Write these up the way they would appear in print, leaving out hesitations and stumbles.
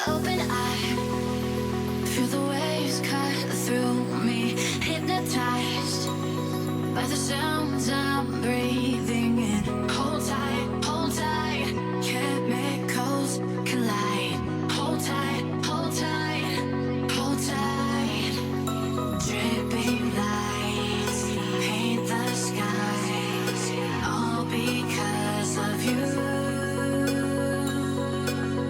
open eye, feel the waves cut through me, hypnotized by the sounds I'm breathing in. Hold tight, chemicals collide. Hold tight, hold tight, hold tight. Dripping lights paint the skies, all because of you.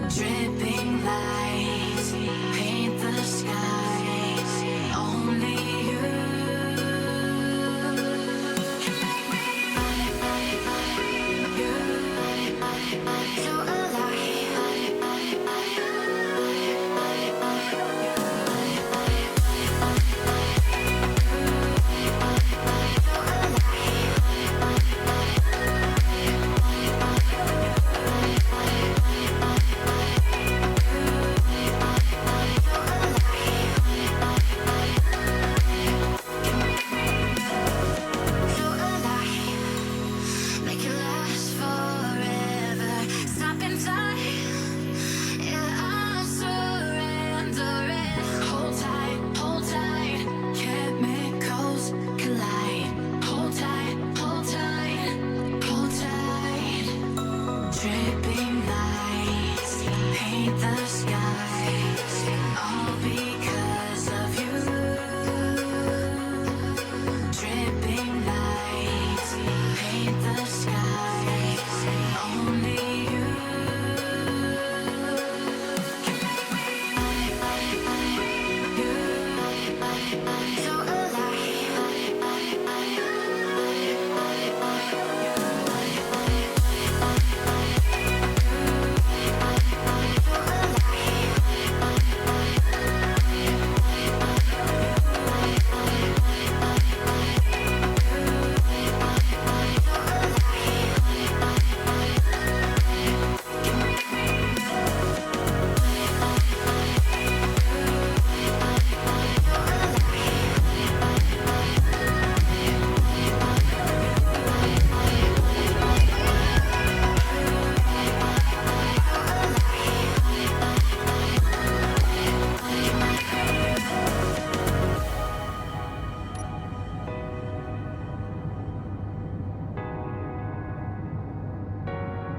Dripping lights paint the skies, only you can make me so make it last forever. Stop in time, yeah, I'm surrendering. Hold tight, chemicals collide. Hold tight, hold tight, hold tight. Dripping lights paint the skies, all because of you. Dripping lights paint the skies, only you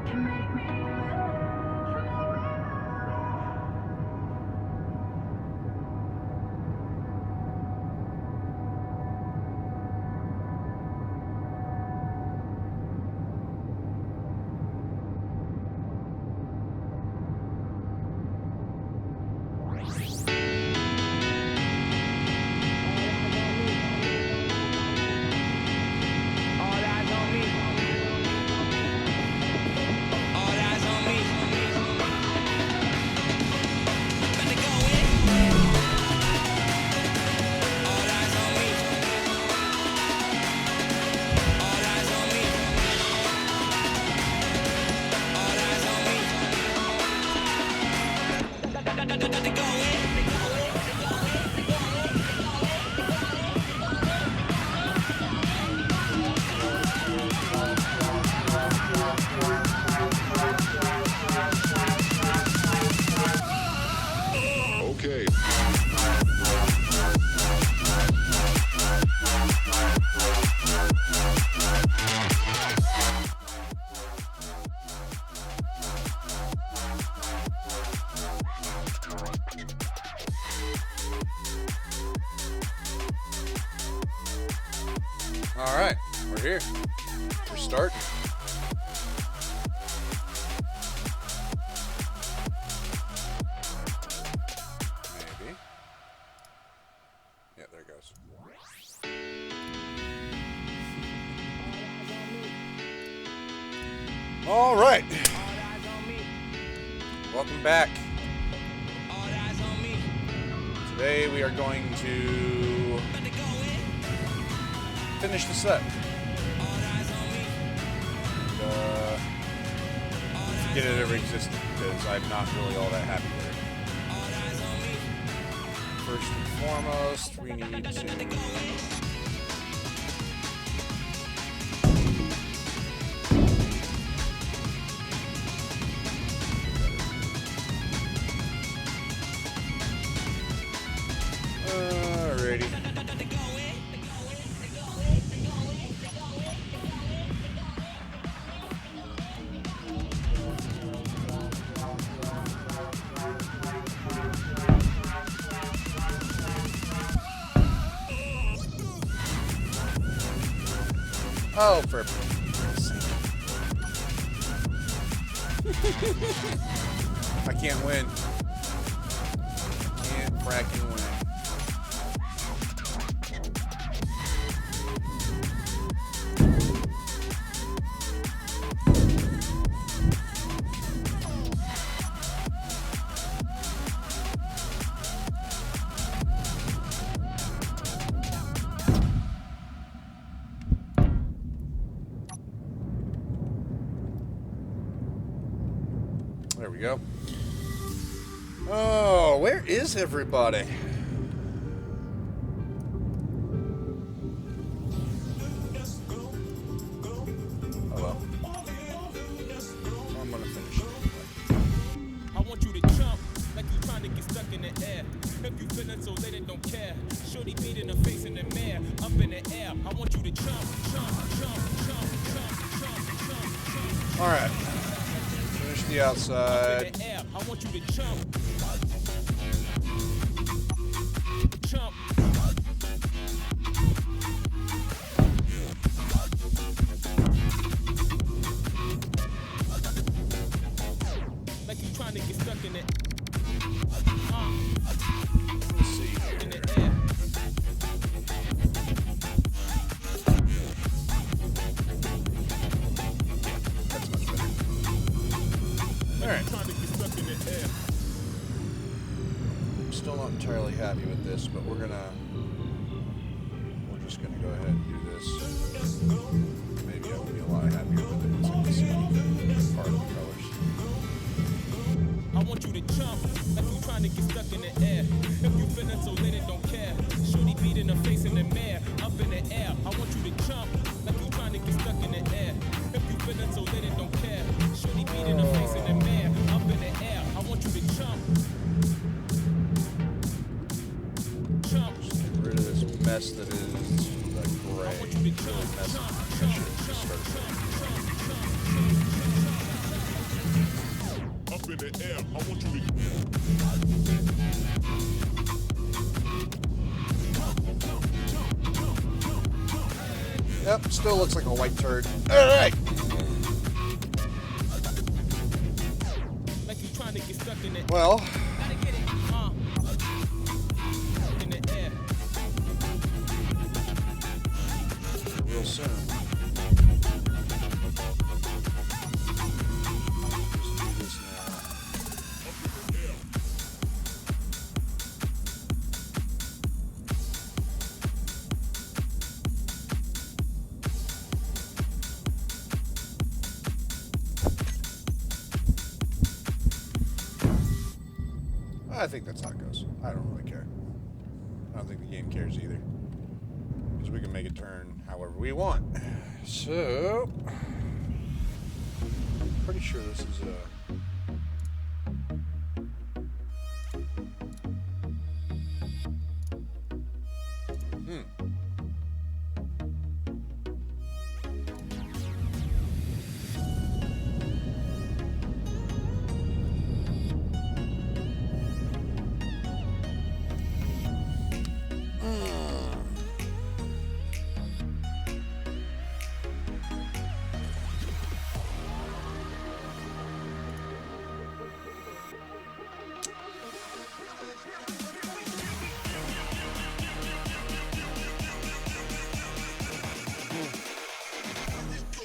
can make me so Okay. All right, we're here. We're starting. Maybe. Yeah, there it goes. All right. Welcome back. Today we are going to finish the set. And, get it ever existed because I'm not really all that happy with it. First and foremost, we need to Oh, for... I can't win. Can't fracking win. There we go. Oh, where is everybody? Oh well. I'm gonna finish it. I want you to jump like you trying to get stuck in the air. If you feeling so late and don't care, shorty beat in the face in the mirror, up in the air. I want you to jump, jump, jump, jump, jump, jump, jump, jump. All right. Finish the outside. In the air. I want you to jump, jump. Like you trying to get stuck in it. Let's see here. In the air. That's much better. All right. Trying to get stuck in the air. I'm still not entirely happy with this, but we're just gonna go ahead and do this. Maybe I will be a lot happier with it once I can see part of the colors. I want you to jump like you trying to get stuck in the air. If you feeling so late and don't care, shorty beat in the face in the mirror, up in the air. I want you to jump like you trying to get stuck in the air. If you feeling so late and don't care, shorty beat in the face in the mirror, up in the air. I want you to jump, jump. Just get rid of this mess that is the gray. I want you to Really jump, messy. jump, I jump, should have just jump, started jump, jump, jump, jump. Up in the air. I want you to. Yep, still looks like a white turd. All right. Like you trying to get stuck in it. Well, Gotta get it. In the air. real soon. Just do this now. I think that's how it goes. I don't really care. I don't think the game cares either. Because we can make it turn however we want. So, pretty sure this is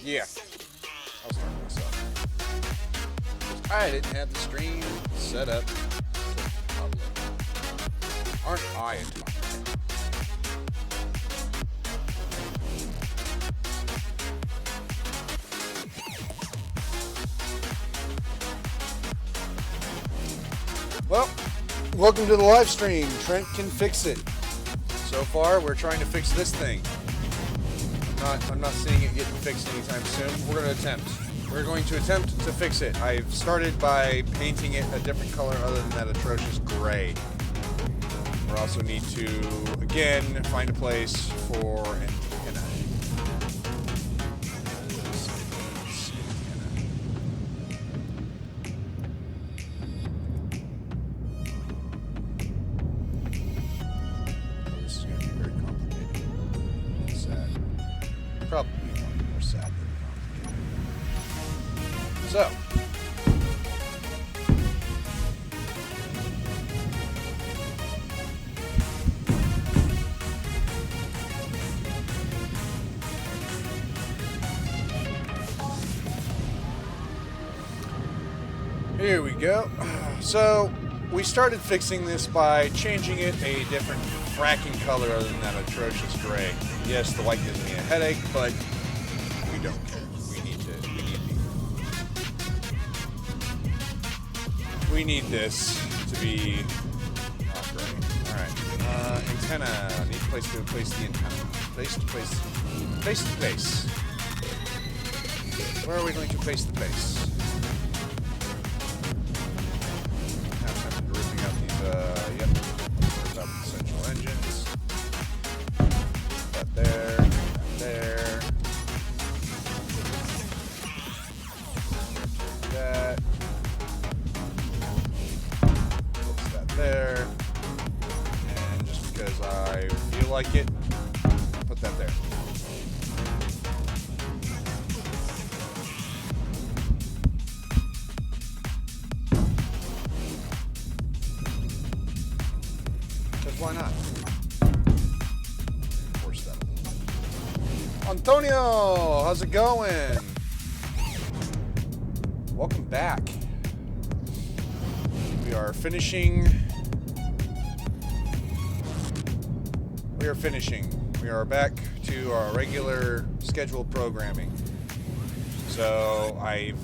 yeah. I'll start myself. I didn't have the stream set up to public. Aren't I a top? Well, welcome to the live stream. Trent can fix it. So far, we're trying to fix this thing. I'm not seeing it getting fixed anytime soon. We're going to attempt. We're going to attempt to fix it. I've started by painting it a different color other than that atrocious gray. We also need to, again, find a place for an antenna. This is going to be very complicated. Sad. Probably fun. So, here we go. So, we started fixing this by changing it a different fracking color other than that atrocious gray. Yes, the white gives me a headache, but we don't care. We need this to be not gray. Alright. Antenna. Need a place to place the antenna. Place to place. Place to place. Where are we going to place the place? Now time for ripping out these, yep. Rip out the central engines. That there. That there. That. Close that there. And just because I feel like it, I'll put that there. Why not? Force that. Antonio, how's it going? Welcome back. We are finishing. We are back to our regular scheduled programming. So I've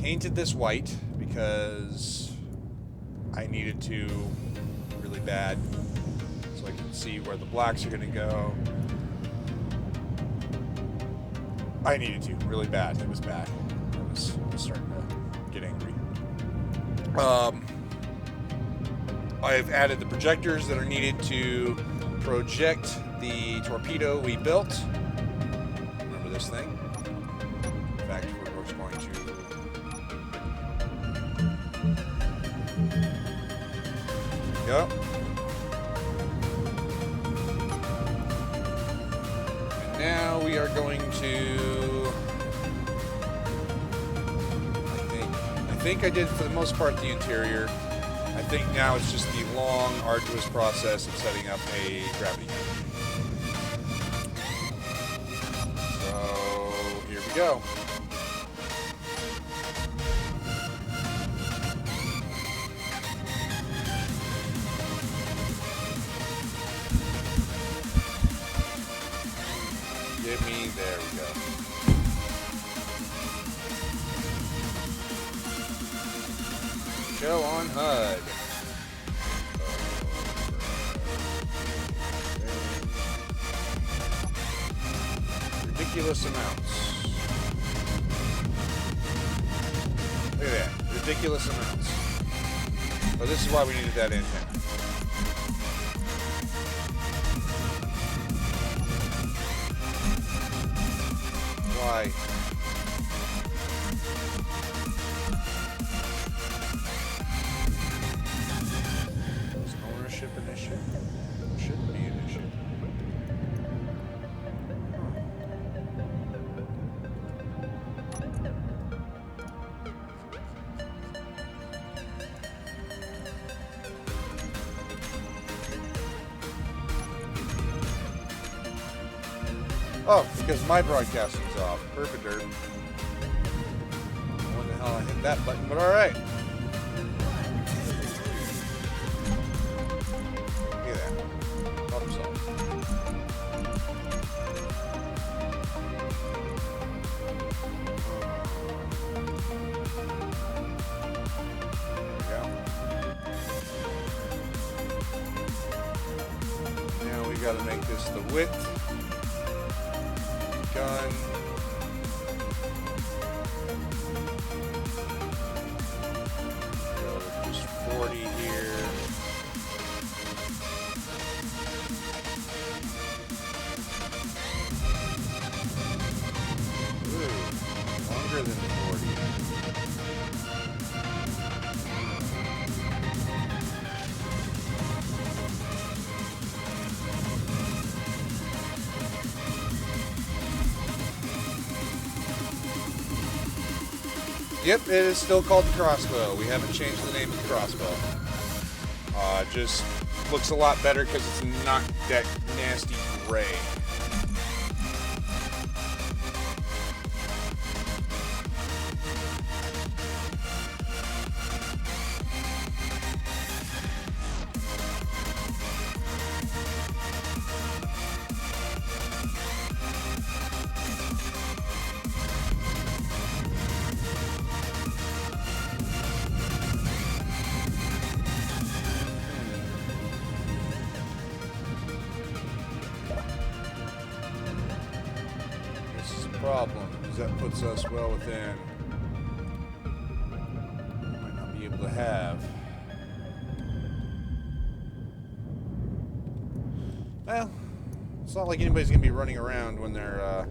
painted this white because I needed to really bad. I can see where the blacks are going to go. I needed to really bad. It was bad. I was starting to get angry. I've added the projectors that are needed to project the torpedo we built. Remember this thing? In fact, we're just going to go. Now we are going to, I think I did for the most part the interior. I think now it's just the long, arduous process of setting up a gravity gun. So here we go. There we go. Show on HUD. Ridiculous amounts. Look at that. Ridiculous amounts. Well, this is why we needed that antenna. Why? Is ownership an issue? Shouldn't be an issue. Oh, because my broadcasting's off. Perfect dirt. When the hell I hit that button, but alright. Look at that. Problem solved. There we go. Now we gotta make this the width. Gun. Just 40 here. Ooh, longer than 40. Yep, it is still called the crossbow. We haven't changed the name of the crossbow. Just looks a lot better because it's not that nasty gray. Problem is that puts us well within might not be able to have. Well, it's not like anybody's gonna be running around when they're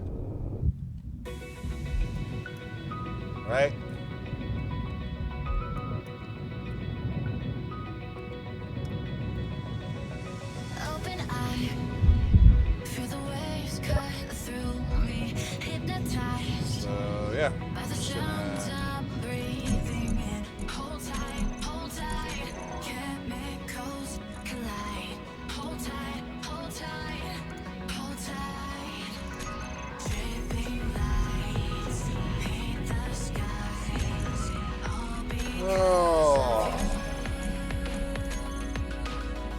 right. Open eye, feel the waves cut through me, hypnotized So yeah, by the just sound gonna I'm breathing in. Hold tight, chemicals collide. Hold tight, hold tight, hold tight. Dripping lights paint the skies. All oh,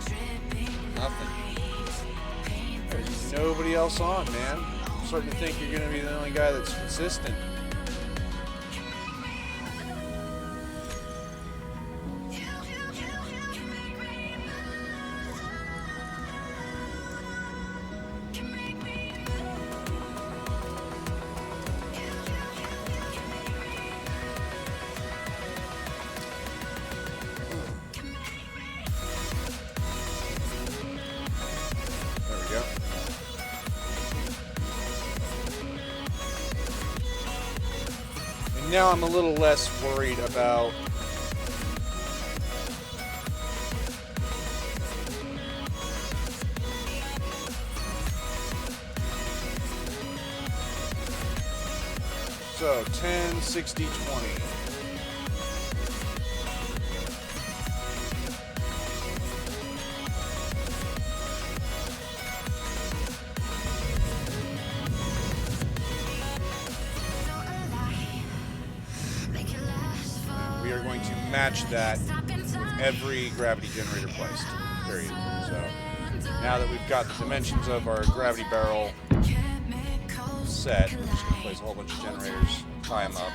dripping nothing. lights paint the There's nobody else on, man. I'm starting to think you're gonna be the only guy that's consistent. There we go. And now I'm a little less worried about so 10, 60, 20. We are going to match that with every gravity generator placed. Period. So now that we've got the dimensions of our gravity barrel set, we're just going to place a whole bunch of generators, tie them up.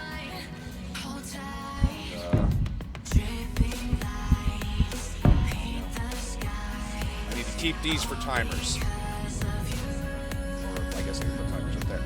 I need to keep these for timers. Or I guess I can put timers up there.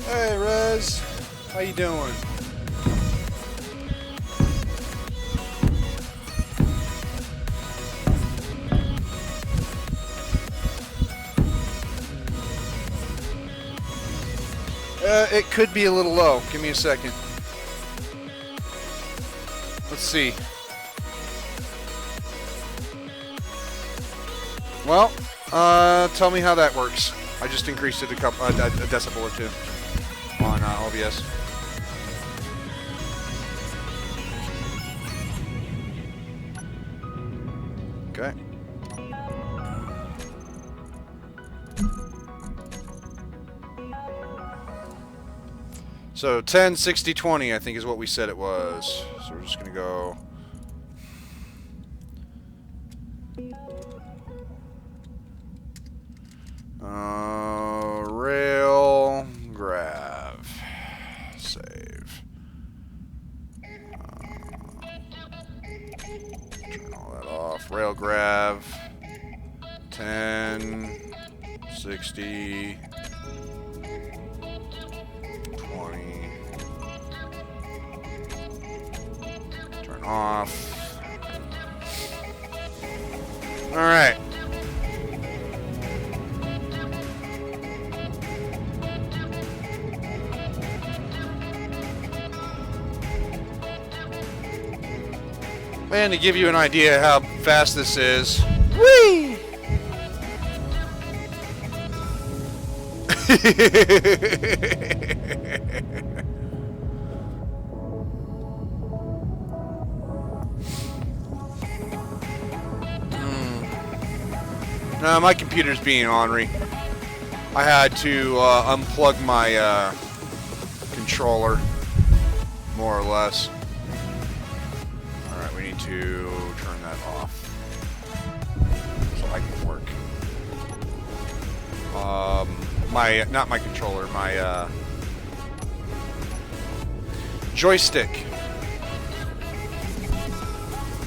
Hey, Rez. How you doing? It could be a little low. Give me a second. Let's see. Well, tell me how that works. I just increased it a decibel or two on OBS. Okay. So 10, 60, 20, I think is what we said it was. So we're just going to go. Rail grav. Save. Turn all that off. Rail grav. 10, 60, 20. off. Alright. And to give you an idea how fast this is, whee! No, my computer's being ornery. I had to unplug my controller, more or less. Alright, we need to turn that off so I can work. Not my controller, my joystick.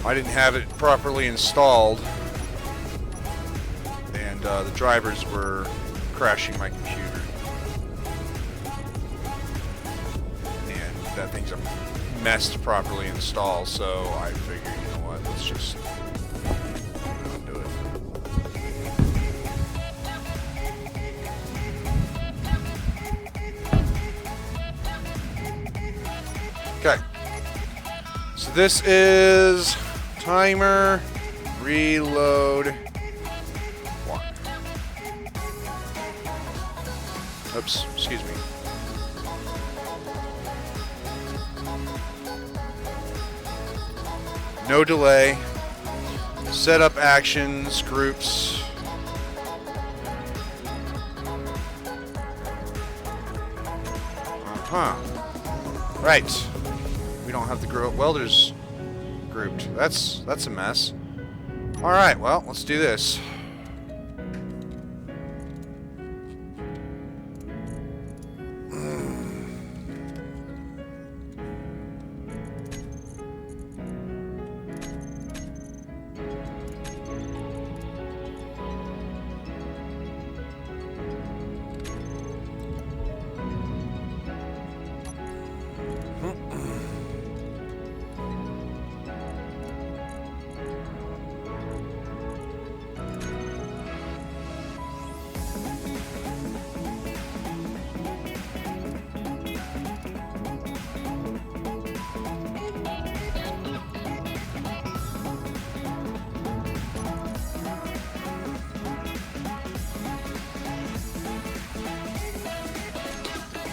I didn't have it properly installed, and the drivers were crashing my computer. And that thing's a mess to properly install, so I figured, you know what, let's just do it. Okay. So this is timer reload 1. Oops, excuse me. No delay. Setup actions, groups. Right. We don't have the welders grouped. That's a mess. Alright, well, let's do this.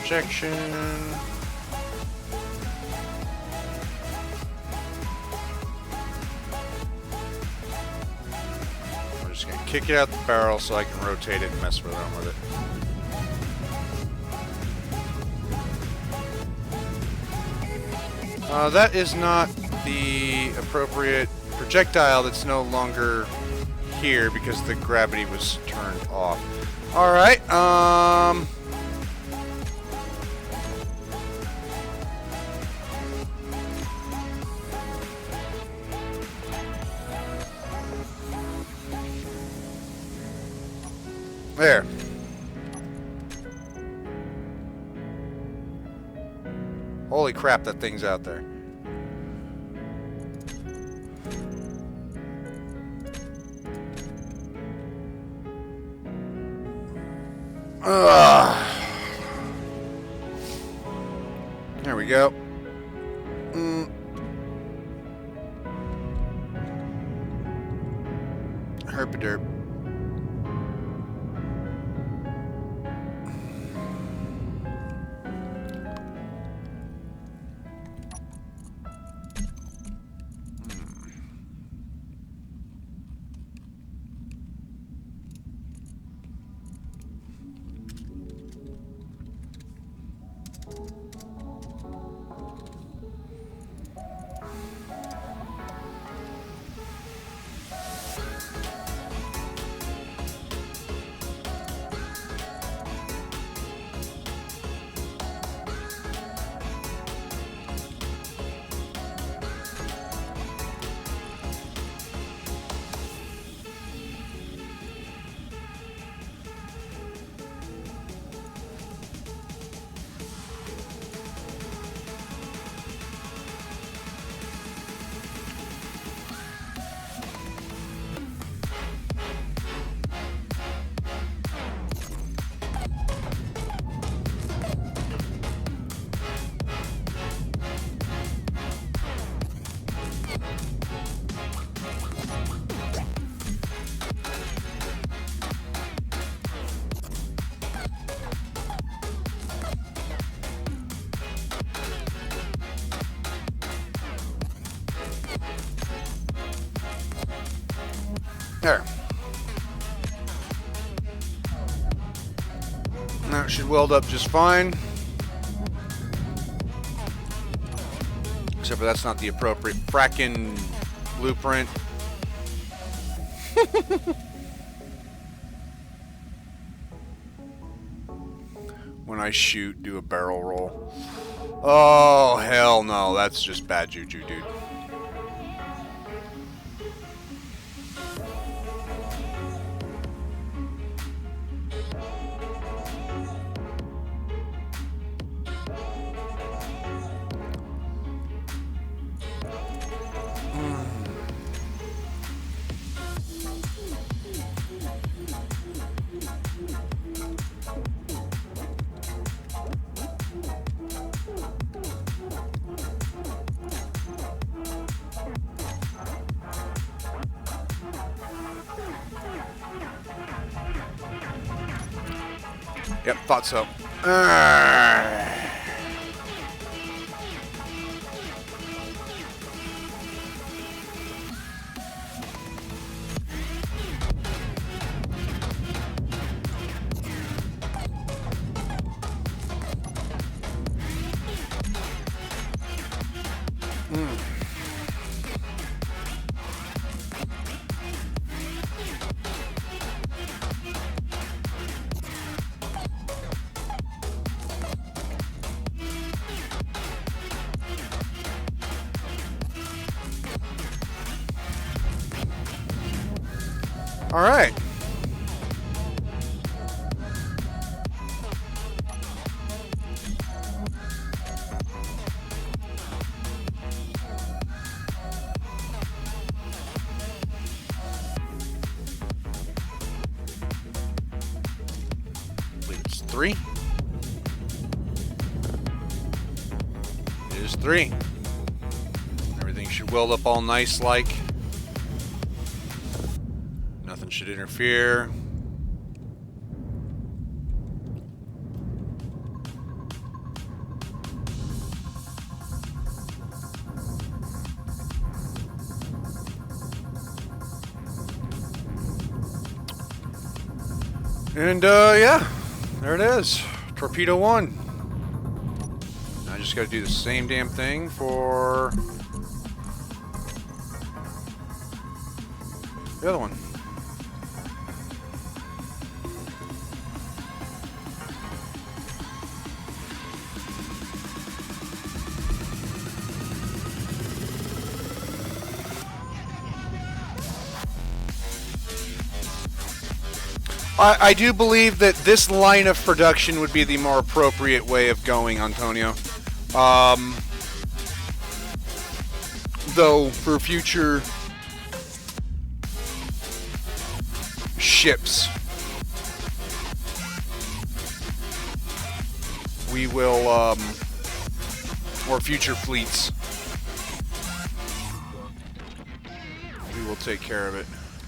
Projection. We're just gonna kick it out the barrel so I can rotate it and mess around with it. That is not the appropriate projectile. That's no longer here because the gravity was turned off. All right. There. Holy crap, that thing's out there. There we go. Herpaderp. There. That should weld up just fine. Except for that's not the appropriate fracking blueprint. When I shoot, do a barrel roll. Oh, hell no. That's just bad juju, dude. Yep, thought so. All right. I believe it's 3. It is 3. Everything should weld up all nice like. Nothing should interfere. And yeah, there it is. Torpedo 1. I just got to do the same damn thing for the other one. I do believe that this line of production would be the more appropriate way of going, Antonio. Though, for future ships, we will, or future fleets, we will take care of it.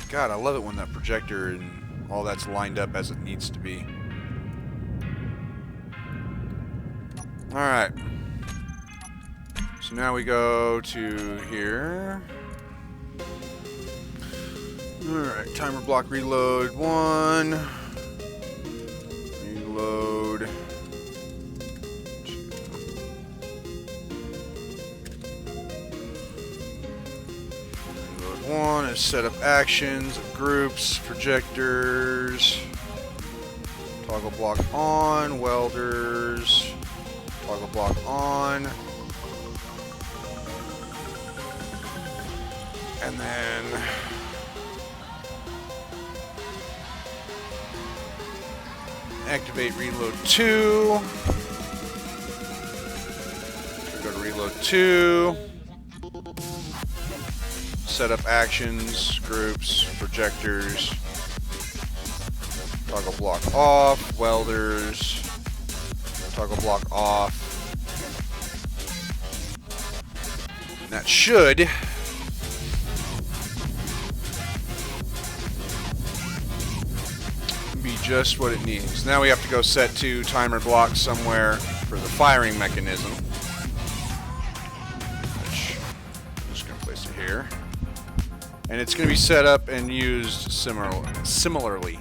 God, I love it when that projector and all that's lined up as it needs to be. Alright. So now we go to here. Alright, timer block reload 1. Reload 2. Reload 1 is set up actions of groups, projectors, toggle block on, welders, toggle block on, and then activate reload 2. Go to reload 2. Set up actions, groups, projectors, toggle block off, welders, toggle block off. And that should be just what it needs. Now we have to go set to timer block somewhere for the firing mechanism. Which I'm just going to place it here. And it's going to be set up and used similarly.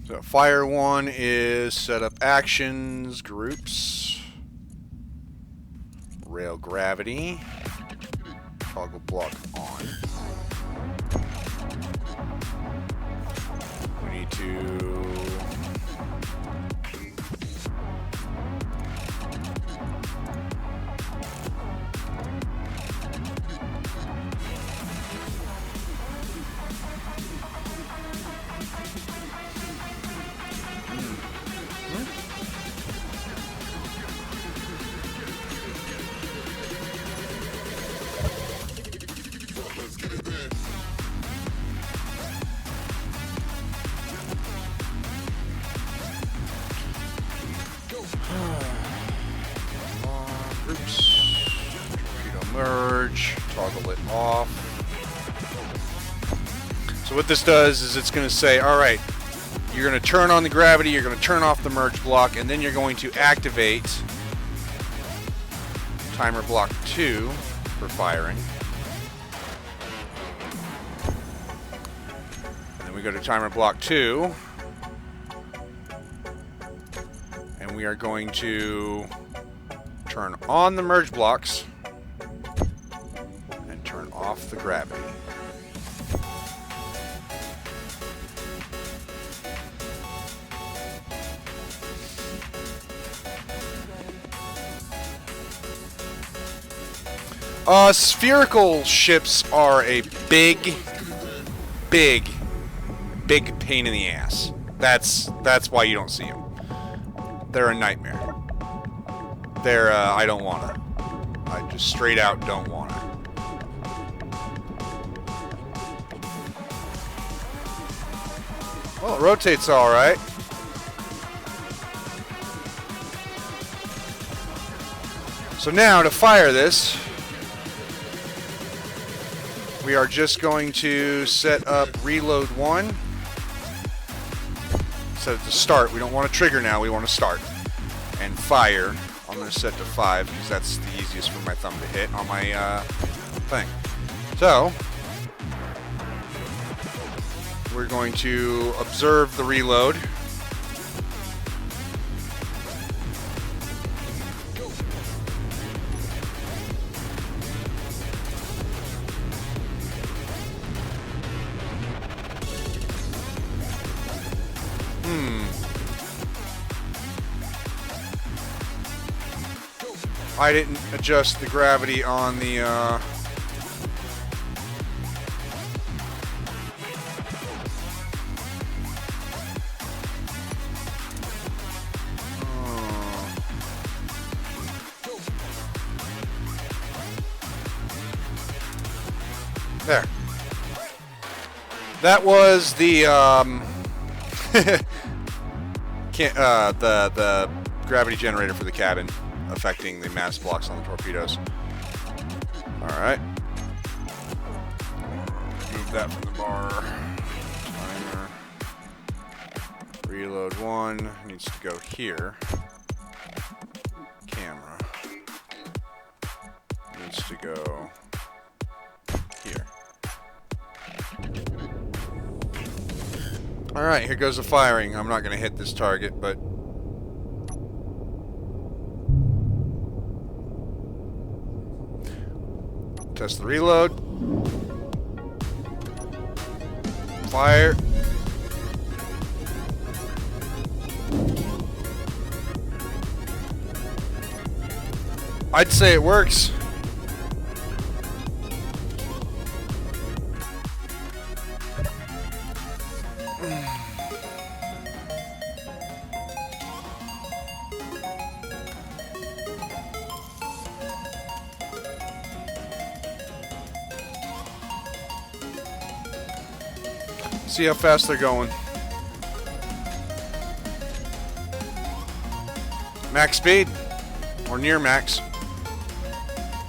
So fire 1 is set up actions, groups, rail gravity, toggle block on. We need to merge, toggle it off. So what this does is it's going to say, all right, you're going to turn on the gravity, you're going to turn off the merge block, and then you're going to activate timer block 2 for firing. And then we go to timer block 2, and we are going to turn on the merge blocks and turn off the gravity. Spherical ships are a big pain in the ass. That's why you don't see them. They're a nightmare. They're, I don't wanna. I just straight out don't wanna. Well, it rotates alright. So now, to fire this, we are just going to set up reload 1. Set it to start. We don't want to trigger now, we want to start. And fire. I'm going to set to 5 because that's the easiest for my thumb to hit on my thing. So, we're going to observe the reload. I didn't adjust the gravity on the there. That was the the gravity generator for the cabin, affecting the mass blocks on the torpedoes. Alright. Move that from the bar. Timer. Reload 1 needs to go here. Camera needs to go here. Alright, here goes the firing. I'm not going to hit this target, but test the reload. Fire. I'd say it works. See how fast they're going. Max speed, or near max.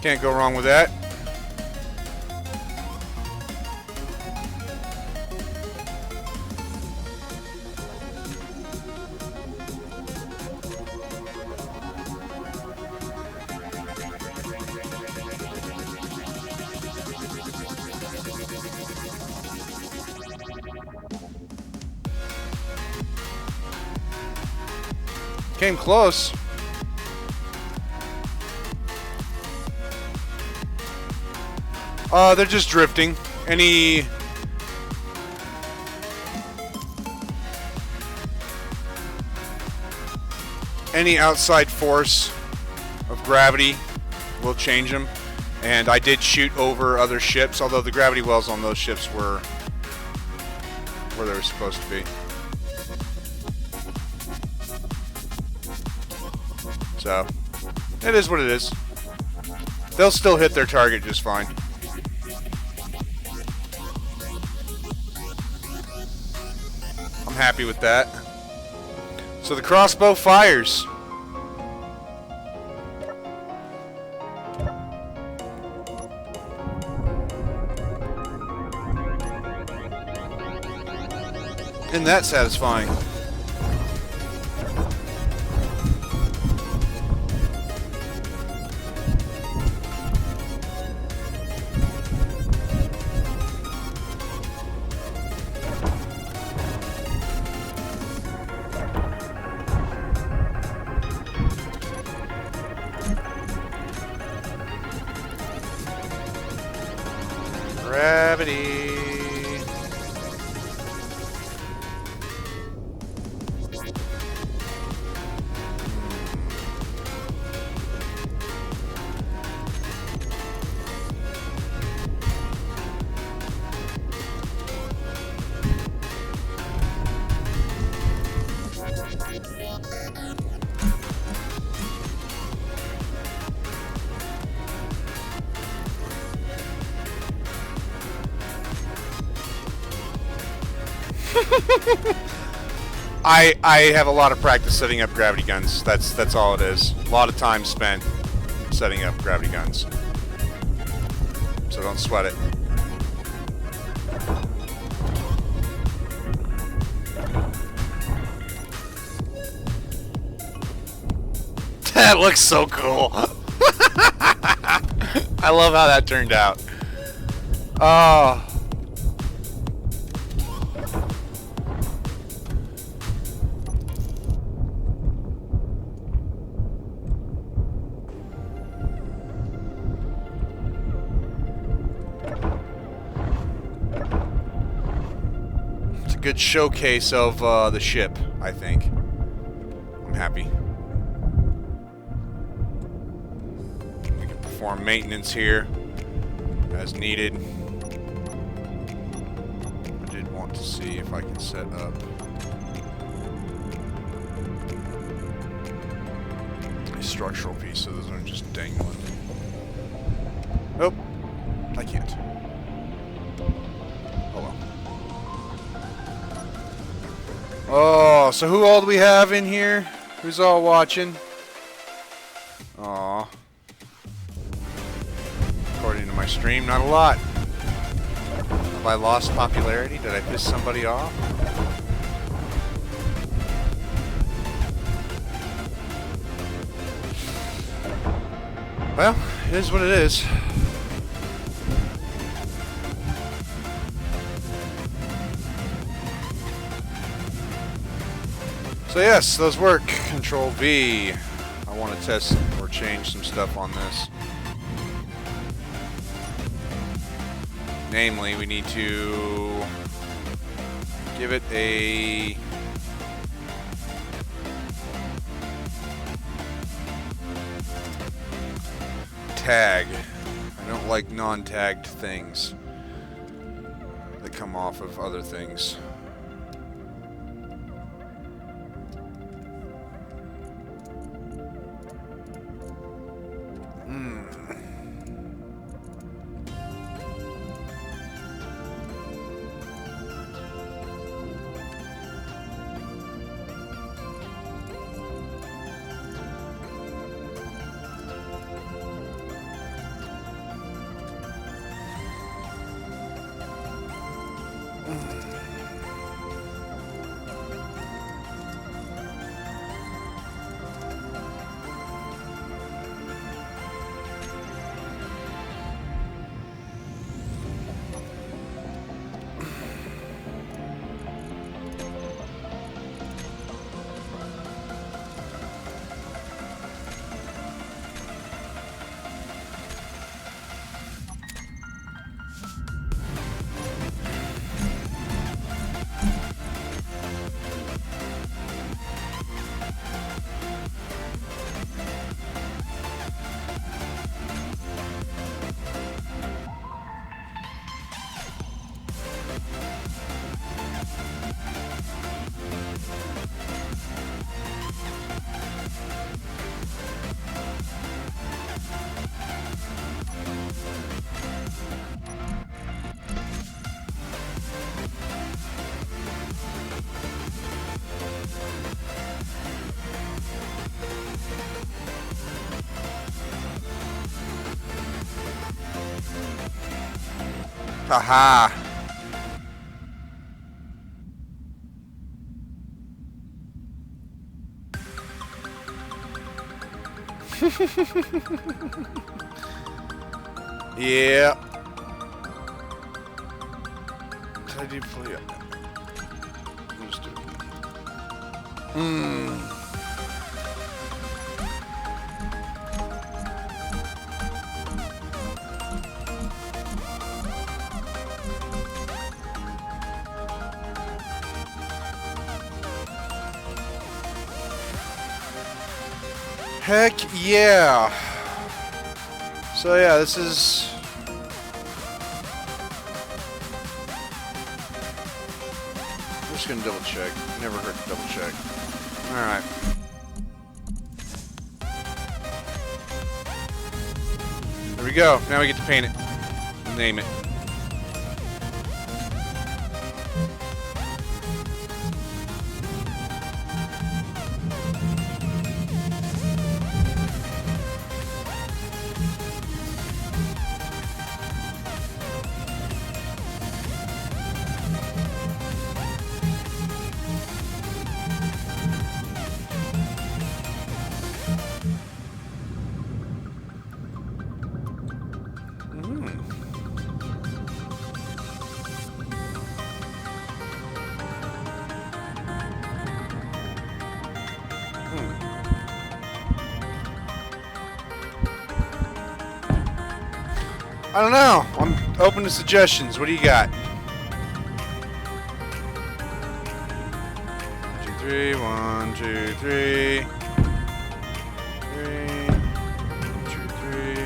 Can't go wrong with that. Came close. They're just drifting. Any outside force of gravity will change them. And I did shoot over other ships, although the gravity wells on those ships were where they were supposed to be. So, it is what it is. They'll still hit their target just fine. I'm happy with that. So the crossbow fires. Isn't that satisfying? Gravity. I have a lot of practice setting up gravity guns. That's all it is. A lot of time spent setting up gravity guns. So don't sweat it. That looks so cool. I love how that turned out. Oh. Good showcase of the ship, I think. I'm happy. We can perform maintenance here as needed. I did want to see if I can set up a structural piece so those aren't just dangling. Nope, I can't. Oh, so who all do we have in here? Who's all watching? Aw. According to my stream, not a lot. Have I lost popularity? Did I piss somebody off? Well, it is what it is. So yes, those work. Control V. I want to test or change some stuff on this. Namely, we need to give it a tag. I don't like non-tagged things that come off of other things. Haha. Yeah. How do you play it? Let's do it. Heck yeah. So yeah, this is... I'm just gonna double check. Never hurt to double check. Alright. There we go. Now we get to paint it. Name it. I don't know. I'm open to suggestions. What do you got? 1, 2, 3. 1, 2, 3. 3. 1, 2, 3.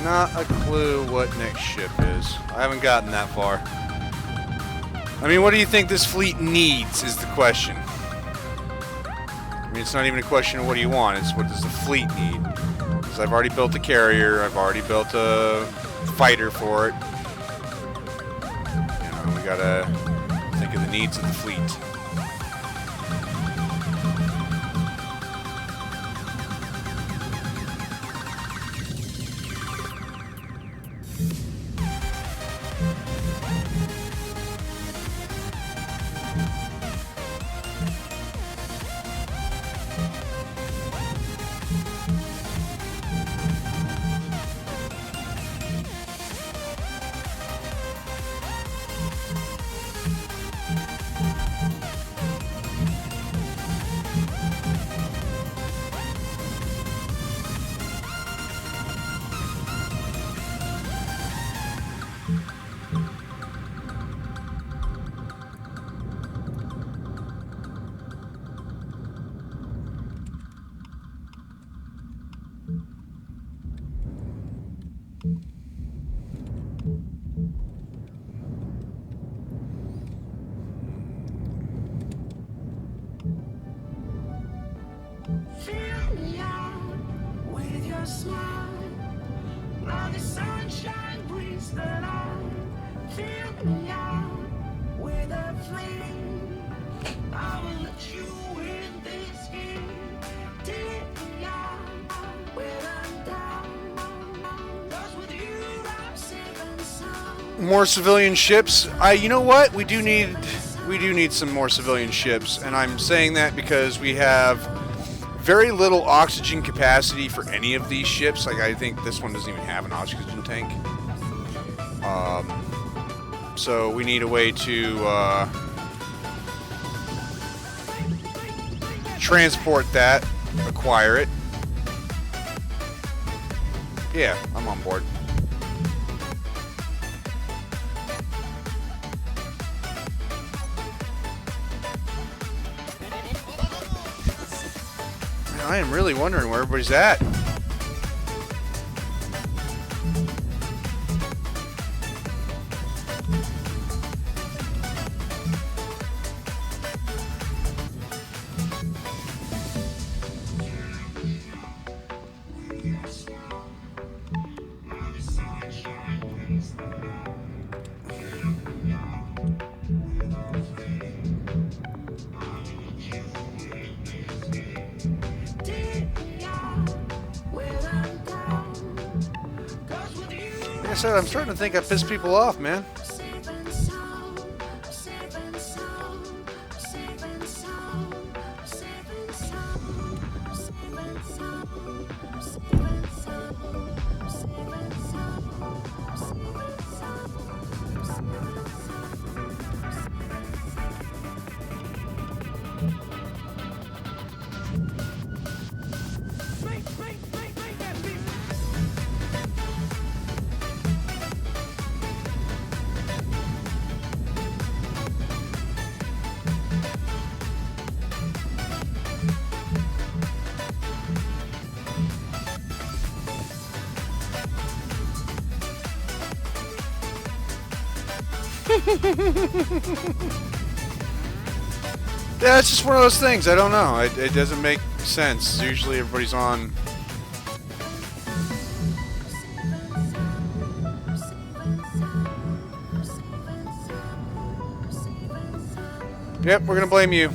Not a clue what next ship is. I haven't gotten that far. I mean, what do you think this fleet needs is the question. I mean, it's not even a question of what do you want, it's what does the fleet need. Because I've already built a carrier, I've already built a fighter for it. You know, we gotta think of the needs of the fleet. Fill me out with your smile. Now the sunshine brings the light. Fill me out with a flame. I will let you in this game. Take me out when I'm down. 'Cause with you I'm safe and sound. More civilian ships. You know what? We do need some more civilian ships, and I'm saying that because we have very little oxygen capacity for any of these ships. Like, I think this one doesn't even have an oxygen tank. So we need a way to transport that, acquire it. Yeah, I'm on board. I am really wondering where everybody's at. Like I said, I'm starting to think I pissed people off, man. Yeah, it's just one of those things. I don't know. It doesn't make sense. Usually everybody's on. Yep, we're gonna blame you.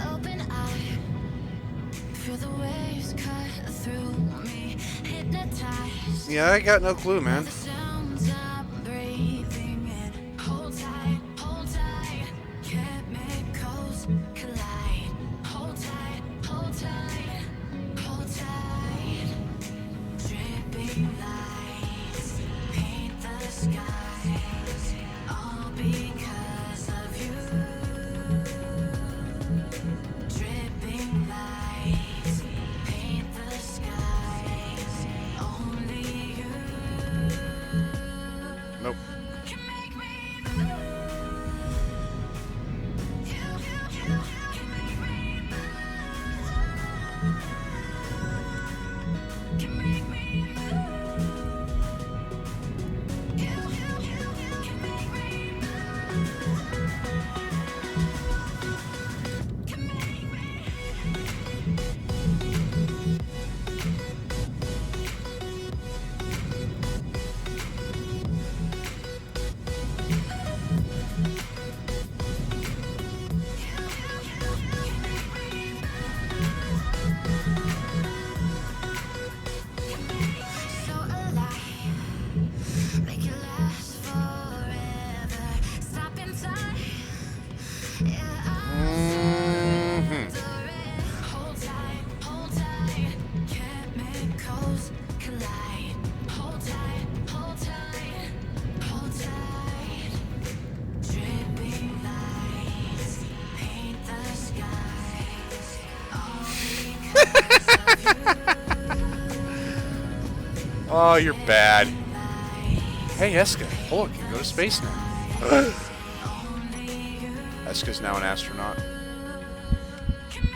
Open eye, feel the waves cut through me, hypnotized. Yeah, I got no clue, man. The sounds I'm breathing in. Hold tight, chemicals collide. Hold tight, hold tight, hold tight. Dripping lights paint the skies, all because of you. Dripping lights paint the skies, only you. Mm-hmm. Hold tight, hold tight. Chemicals collide. Hold tight, hold tight, hold tight. Dripping lights paint the skies. All because Oh, you're bad. Hey, Eska. Hulk can go to space now. Eska's now an astronaut.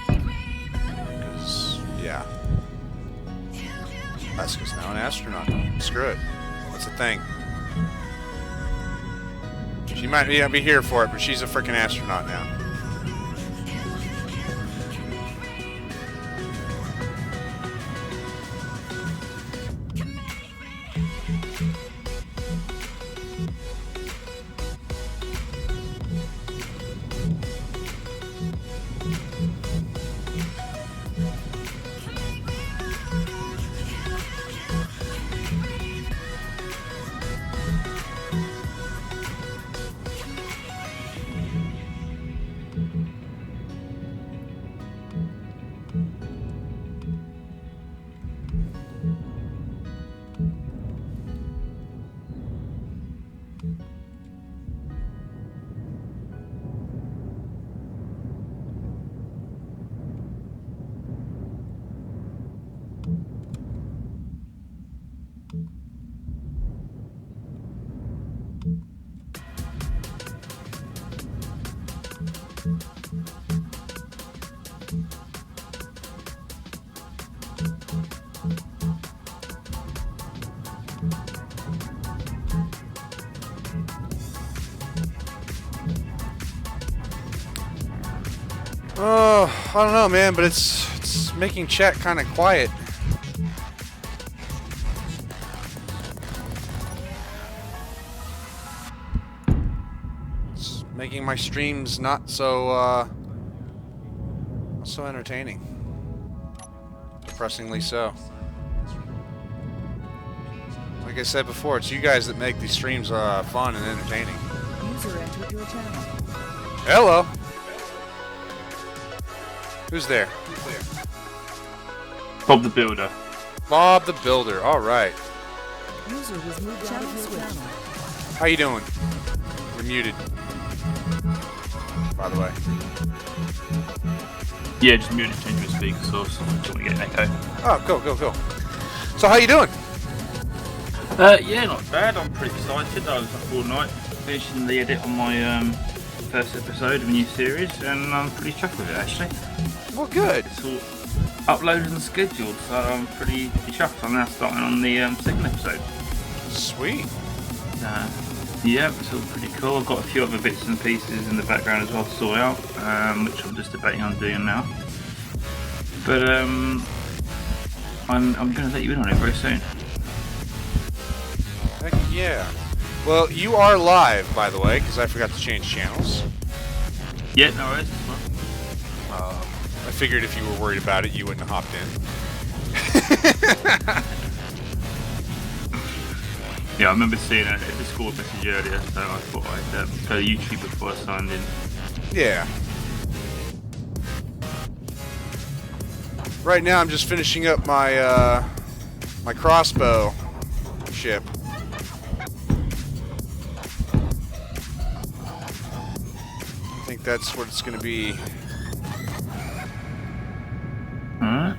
Because, yeah. Eska's now an astronaut. Screw it. That's a thing. She might not be here for it, but she's a freaking astronaut now. Oh, I don't know, man, but it's making chat kind of quiet. It's making my streams not so entertaining. Depressingly so. Like I said before, it's you guys that make these streams fun and entertaining. User entered your channel. Hello. Who's there? Bob the Builder. Bob the Builder. All right. User was moved out of your channel. How you doing? You're muted. By the way. Yeah, just mute it, change your speaker source. Don't want to get an echo. Oh, cool. So how you doing? Yeah, not bad. I'm pretty excited. I was up all night finishing the edit on my first episode of a new series, and I'm pretty chuffed with it actually. Well, good. It's all uploaded and scheduled, so I'm pretty chuffed. I'm now starting on the second episode. Sweet. Yeah, it's all pretty cool. I've got a few other bits and pieces in the background as well to sort out, which I'm just debating on doing now. But I'm going to let you in on it very soon. Heck yeah. Well, you are live, by the way, because I forgot to change channels. Yeah, no worries. I figured if you were worried about it, you wouldn't have hopped in. Yeah, I remember seeing a Discord message earlier, so I thought I'd go to YouTube before I signed in. Yeah. Right now, I'm just finishing up my my crossbow ship. I think that's what it's going to be. Alright.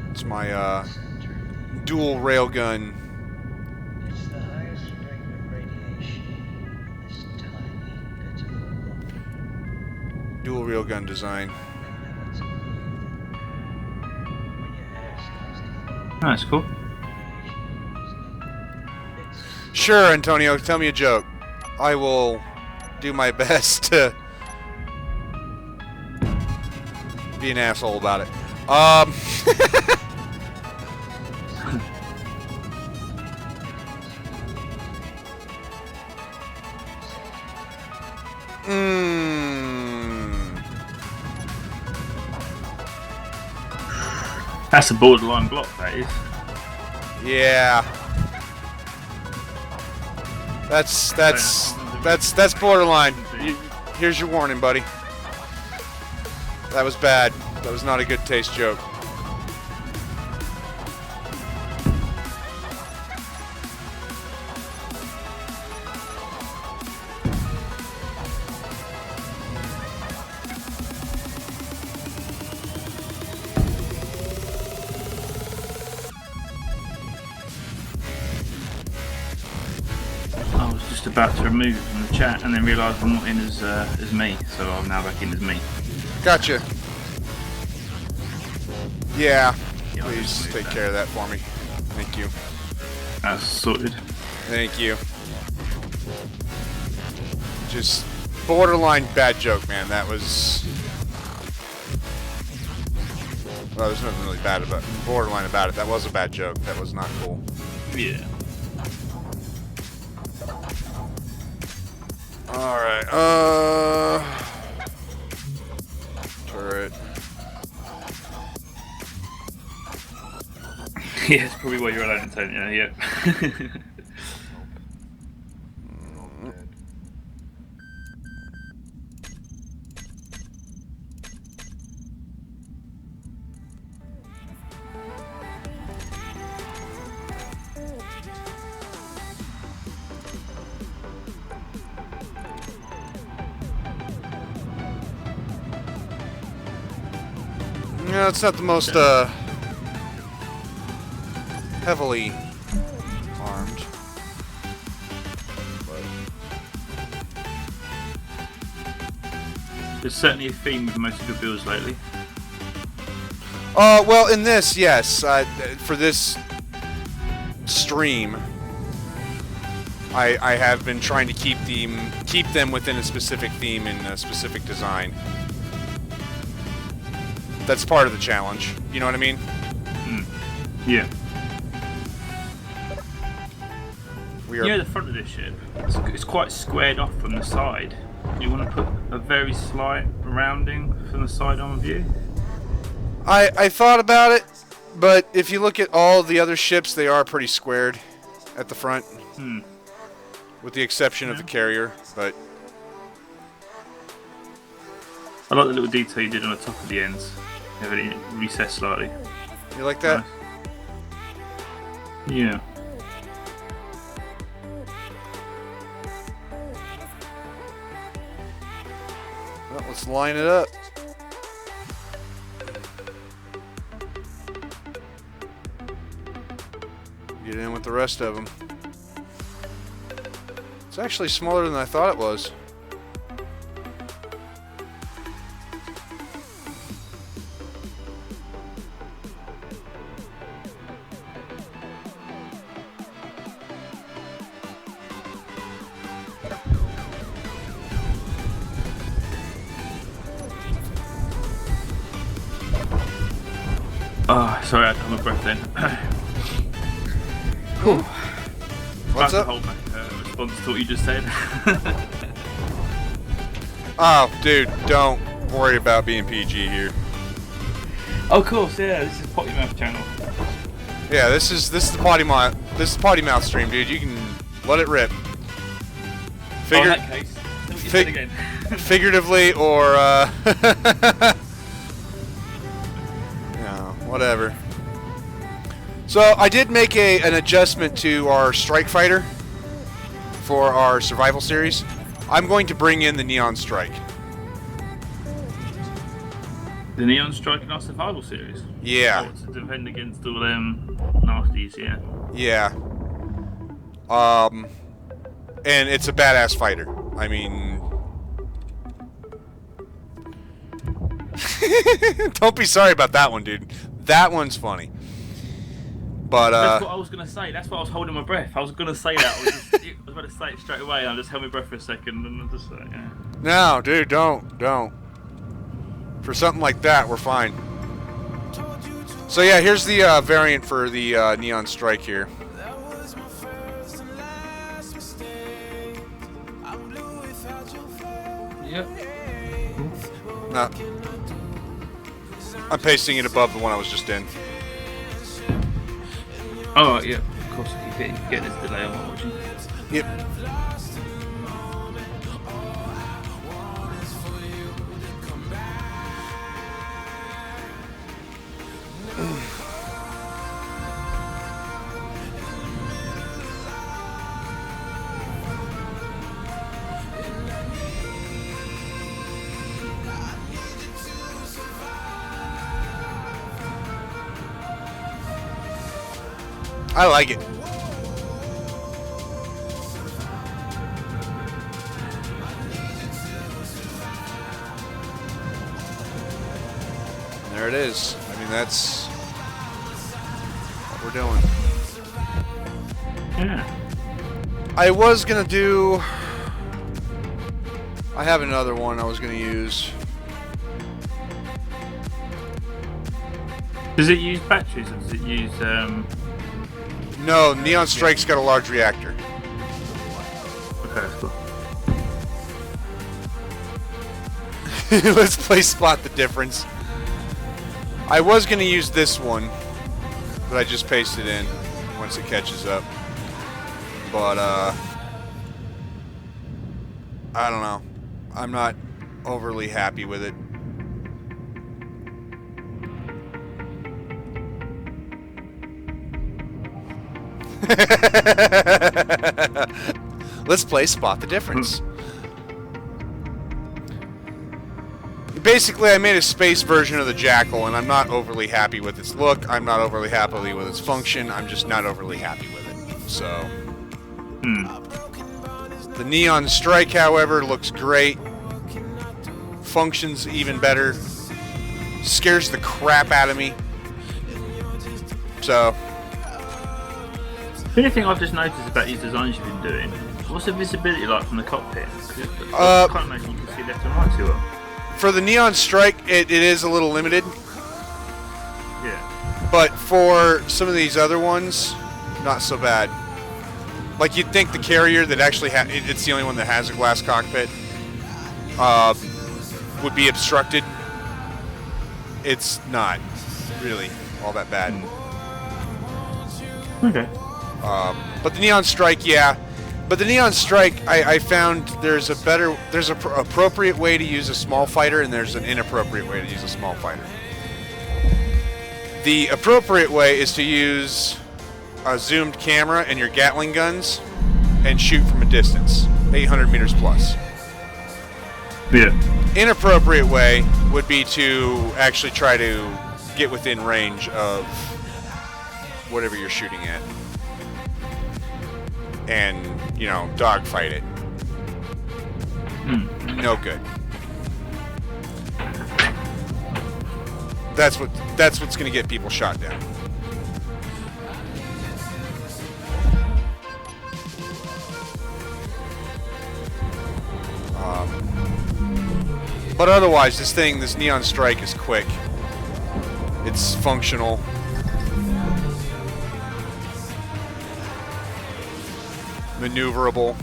It's my dual railgun. It's the highest rate of radiation in this tiny bit of the world. Dual railgun design. That's when your hair starts to fall, That's cool. it's Sure, Antonio, tell me a joke. I will do my best to be an asshole about it. That's a borderline block, that is. Yeah. That's borderline. Here's your warning, buddy. That was bad. That was not a good taste joke. I was just about to remove from the chat and then realised I'm not in as me, so I'm now back in as me. Gotcha. Yeah. Yeah, I'll Please just move take that. care of that for me. Thank you. That's sorted. Thank you. Just borderline bad joke, man. That was... Well, there's nothing really bad about borderline about it. That was a bad joke. That was not cool. Yeah. Alright, turret. Yeah, it's probably why you're allowed in Antonio, yeah. Yeah, it's not the most, heavily armed. There's certainly a theme with most of your builds lately. Well, in this, yes. For this stream, I have been trying to keep them within a specific theme and a specific design. That's part of the challenge. You know what I mean? Yeah. We are. Yeah, the front of this ship, it's quite squared off from the side. You want to put a very slight rounding from the side on view? I thought about it, but if you look at all the other ships, they are pretty squared at the front. With the exception of the carrier, but... I like the little detail you did on the top of the ends. Have it recessed slightly. You like that? Nice. Yeah. Well, let's line it up. Get in with the rest of them. It's actually smaller than I thought it was. Oh, sorry, I had to hold my breath then. Cool. What's up? Hold back response to what you just said. Oh, dude, don't worry about being PG here. Oh, of course, yeah. This is Potty Mouth channel. Yeah, this is the potty mouth stream, dude. You can let it rip. In that case, tell what you said again. Figuratively or no, whatever. So I did make an adjustment to our Strike Fighter for our survival series. I'm going to bring in the Neon Strike. The Neon Strike in our survival series. Yeah. Oh, to defend against all them nasties, yeah. Yeah. And it's a badass fighter. I mean, don't be sorry about that one, dude. That one's funny. But that's what I was gonna say. That's why I was holding my breath. I was gonna say that. I was about to say it straight away. I just held my breath for a second and I just yeah. No, dude, don't. For something like that, we're fine. So yeah, here's the variant for the Neon Strike here. Yep. No. I'm pasting it above the one I was just in. Oh yeah, of course I keep getting this delay on watching. Yep. I like it. There it is. I mean, that's what we're doing. Yeah. I was gonna do. I have another one I was gonna use. Does it use batteries or does it use No, Neon Strike's got a large reactor. Okay, that's cool. Let's play Spot the Difference. I was gonna use this one, but I just pasted in once it catches up. But I don't know. I'm not overly happy with it. Let's play Spot the Difference. Basically, I made a space version of the Jackal, and I'm not overly happy with its look. I'm not overly happy with its function. I'm just not overly happy with it. So, the Neon Strike, however, looks great. Functions even better. Scares the crap out of me. So, The only thing I've just noticed about these designs you've been doing, what's the visibility like from the cockpit? I can't imagine you can see left and right too well. for the Neon Strike, it is a little limited. Yeah. But for some of these other ones, not so bad. Like, you'd think the carrier that actually it's the only one that has a glass cockpit, would be obstructed. It's not really all that bad. Okay. But the Neon Strike, yeah. But the Neon Strike, I found there's an appropriate way to use a small fighter, and there's an inappropriate way to use a small fighter. The appropriate way is to use a zoomed camera and your Gatling guns and shoot from a distance, 800 meters plus. Yeah. Inappropriate way would be to actually try to get within range of whatever you're shooting at. And, you know, dogfight it. No good. That's what's going to get people shot down. But otherwise, this Neon Strike is quick. It's functional. Maneuverable.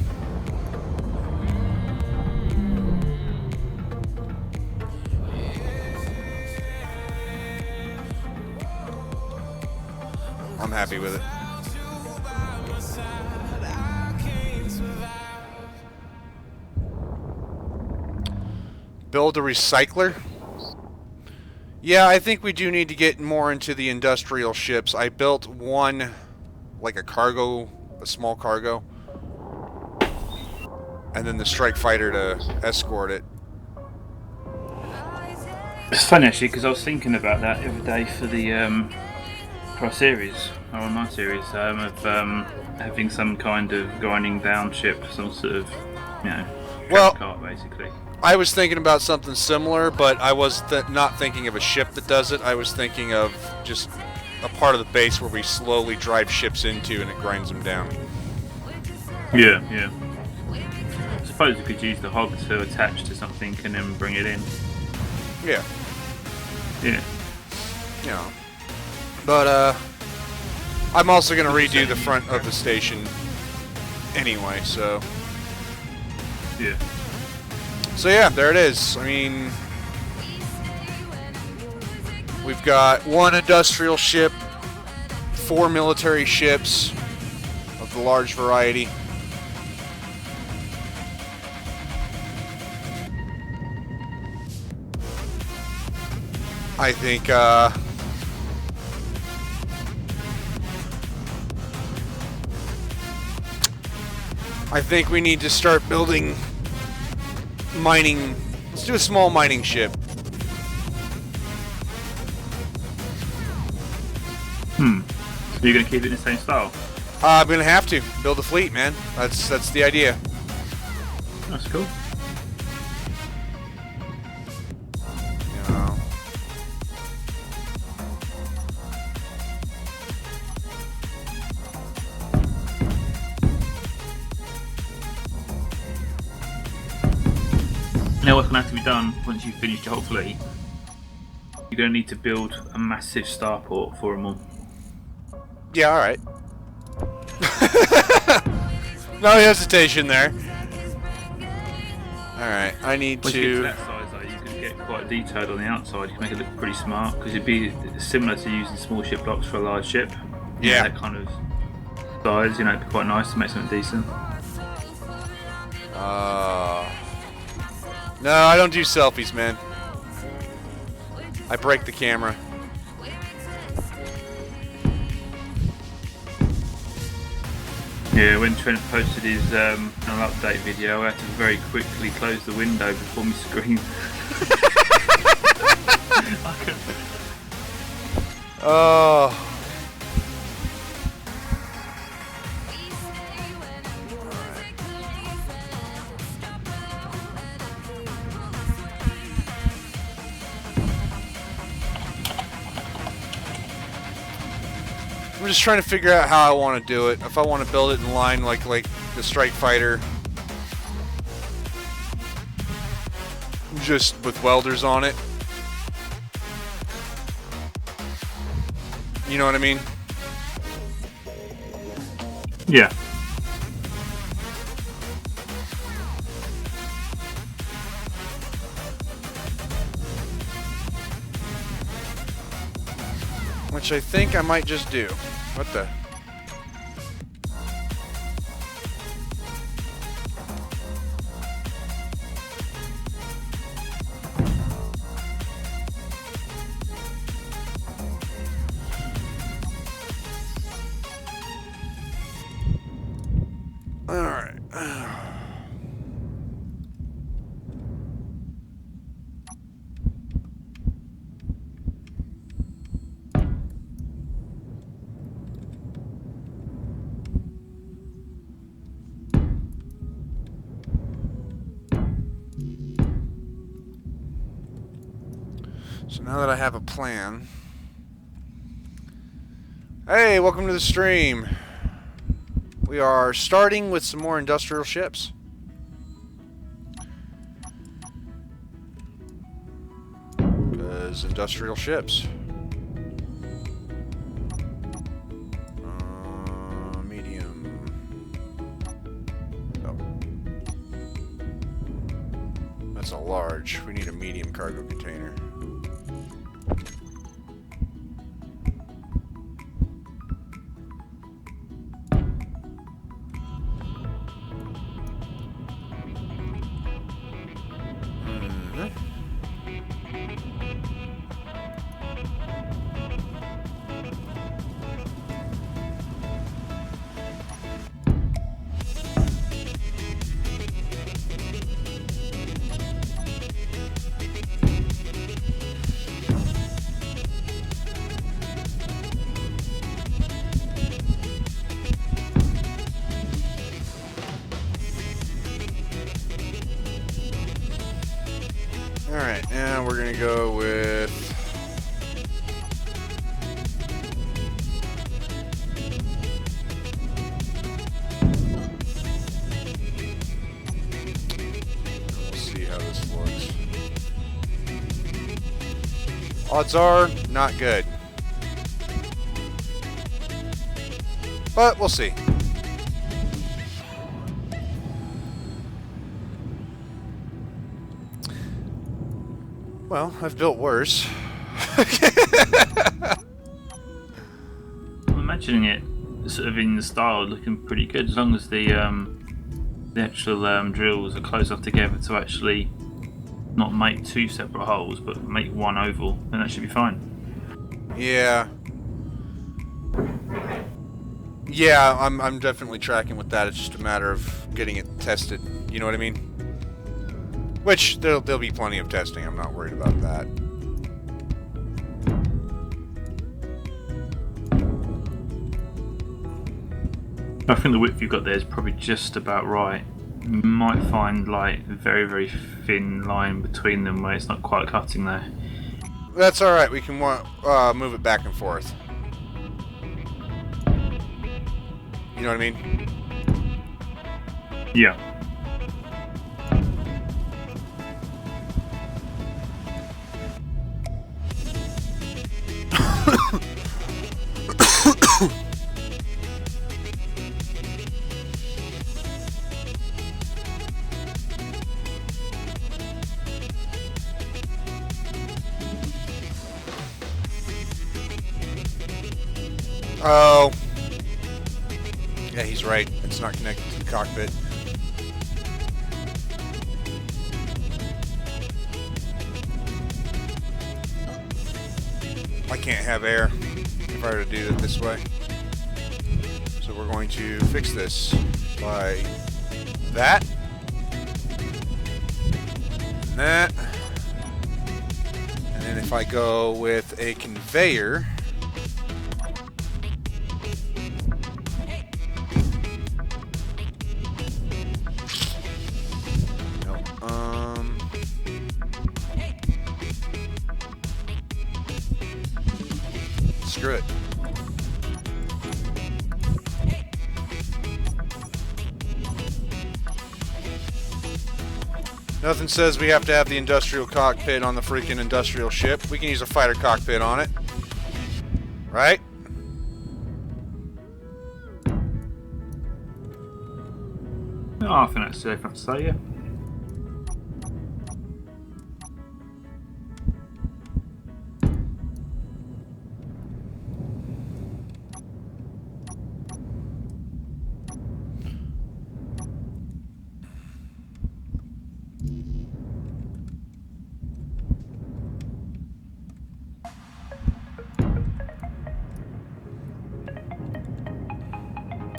I'm happy with it. Build a recycler? Yeah, I think we do need to get more into the industrial ships. I built one, like a small cargo. And then the strike fighter to escort it. It's funny actually because I was thinking about that the other day for the for our series, our online series, of having some kind of grinding down ship, some sort of, you know, cart basically. I was thinking about something similar, but I was not thinking of a ship that does it. I was thinking of just a part of the base where we slowly drive ships into and it grinds them down. Yeah, yeah. I suppose you could use the hog to attach to something and then bring it in. Yeah. Yeah. Yeah. But, I'm also going to redo the front of the station anyway, so... Yeah. So yeah, there it is. I mean... We've got one industrial ship, 4 military ships of the large variety. I think, we need to start building mining. Let's do a small mining ship. You're going to keep it in the same style? I'm gonna have to build a fleet, man. That's the idea. That's cool. You know. Now what's going to have to be done once you've finished your whole fleet, you're going to need to build a massive starport for them all. Yeah, all right. No hesitation there. All right, I need Once you get to to. that size, though, you can get quite detailed on the outside. You can make it look pretty smart because it'd be similar to using small ship blocks for a large ship. You know, Yeah. that kind of size, you know, it'd be quite nice to make something decent. No, I don't do selfies, man. I break the camera. Yeah, when Trent posted his an update video, I had to very quickly close the window before my screen. I could- Oh. I'm just trying to figure out how I want to do it. If I want to build it in line like the Strike Fighter, just with welders on it. You know what I mean? Yeah. Which I think I might just do. What the? All right. So now that I have a plan. Hey, welcome to the stream. We are starting with some more industrial ships. Because industrial ships. Medium. Oh. That's a large. We need a medium cargo container. Alright, now we're gonna go with we'll see how this looks. Odds are not good. But we'll see. Well, I've built worse. I'm imagining it sort of in the style looking pretty good as long as the actual drills are close enough together to actually not make two separate holes but make one oval, then that should be fine. Yeah. Yeah, I'm definitely tracking with that. It's just a matter of getting it tested. You know what I mean? Which there'll be plenty of testing. I'm not worried about that. I think the width you've got there is probably just about right. You might find like a very, very thin line between them where it's not quite cutting there. That's all right. We can move it back and forth. You know what I mean? Yeah. Oh. Yeah, he's right. It's not connected to the cockpit. I can't have air if I were to do it this way. So we're going to fix this by that. And that. And then if I go with a conveyor, screw it. Nothing says we have to have the industrial cockpit on the freaking industrial ship. We can use a fighter cockpit on it. Right? Oh, I think that's safe enough to say, yeah.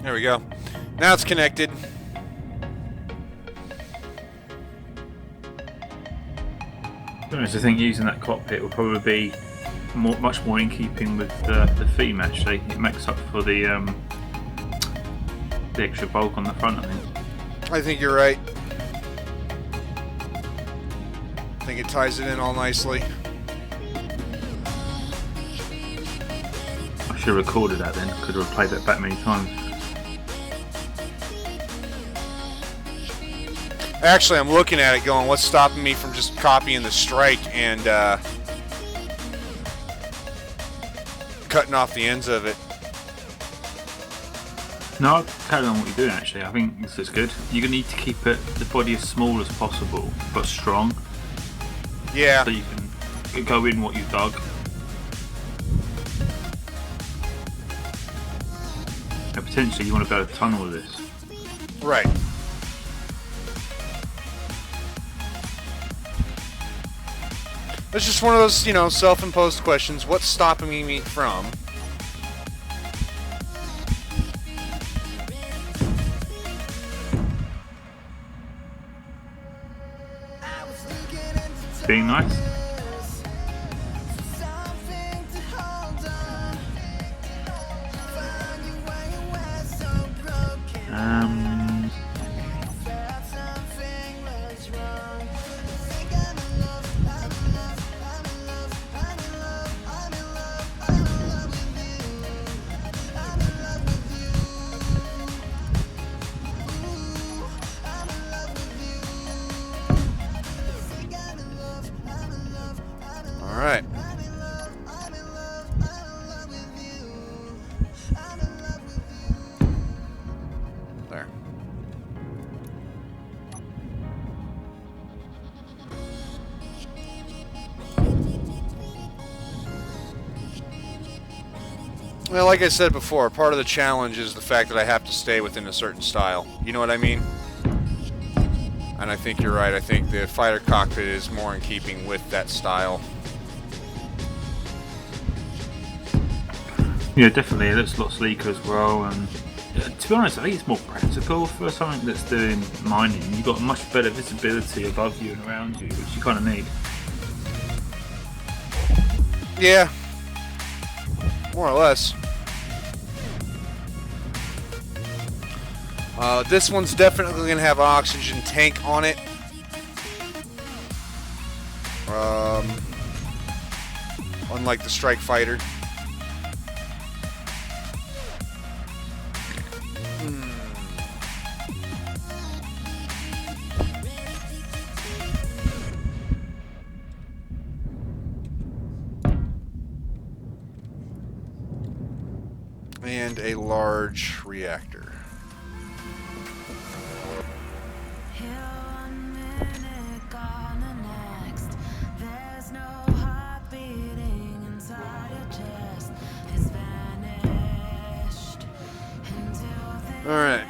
There we go. Now it's connected. I think using that cockpit will probably be much more in keeping with the theme. Actually, it makes up for the extra bulk on the front. I think you're right. I think it ties it in all nicely. I should have recorded that then. Could have played that back many times. Actually, I'm looking at it going, what's stopping me from just copying the strike and cutting off the ends of it? No, I'll carry on what you're doing actually. I think this is good. You're going to need to keep the body as small as possible, but strong. Yeah. So you can go in what you dug. And potentially you want to be able to tunnel with this. Right. It's just one of those, self-imposed questions. What's stopping me from? Being nice. All right. There. Well, like I said before, part of the challenge is the fact that I have to stay within a certain style. You know what I mean? And I think you're right. I think the fighter cockpit is more in keeping with that style. Yeah, definitely. It looks a lot sleeker as well. And to be honest, I think it's more practical for something that's doing mining. You've got much better visibility above you and around you, which you kind of need. Yeah. More or less. This one's definitely going to have an oxygen tank on it. Unlike the Strike Fighter. And a large reactor. All right.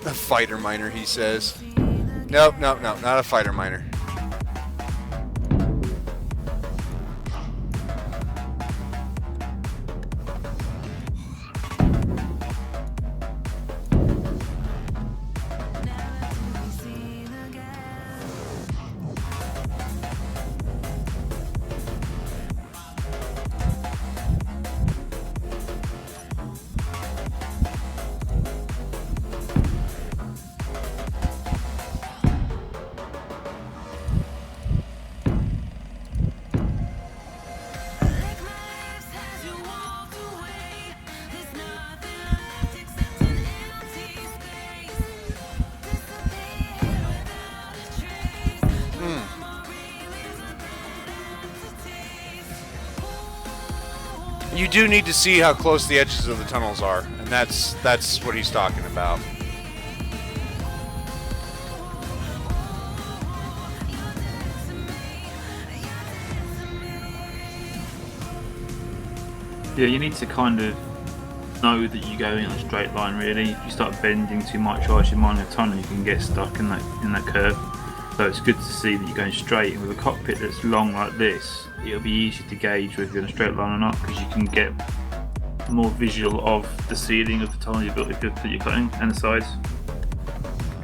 A fighter miner, he says. Nope, not a fighter miner. You do need to see how close the edges of the tunnels are, and that's what he's talking about. Yeah, you need to kind of know that you're going in a straight line. Really, if you start bending too much or actually mining a tunnel, you can get stuck in that curve. So it's good to see that you're going straight. And with a cockpit that's long like this, it'll be easy to gauge whether you're in a straight line or not, because you can get more visual of the ceiling of the tunnel that you're cutting and the sides.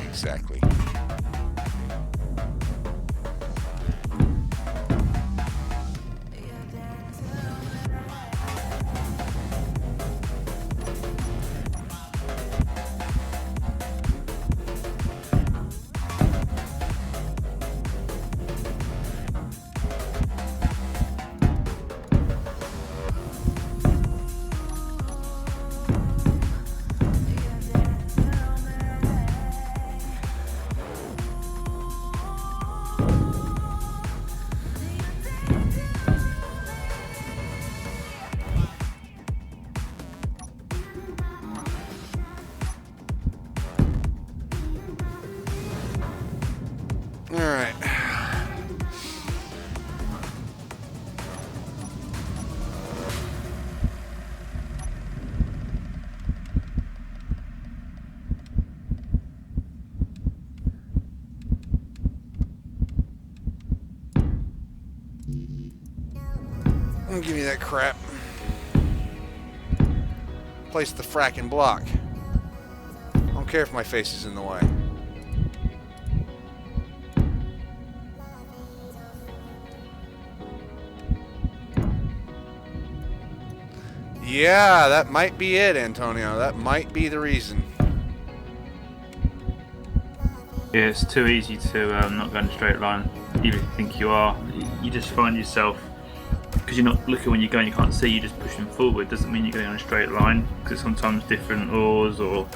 Exactly. All right. Give me that crap. Place the fracking block. I don't care if my face is in the way. Yeah, that might be it, Antonio. That might be the reason. Yeah, it's too easy to not go in a straight line, even if you think you are. You just find yourself, because you're not looking when you're going, you can't see, you're just pushing forward. Doesn't mean you're going on a straight line, because sometimes different ores or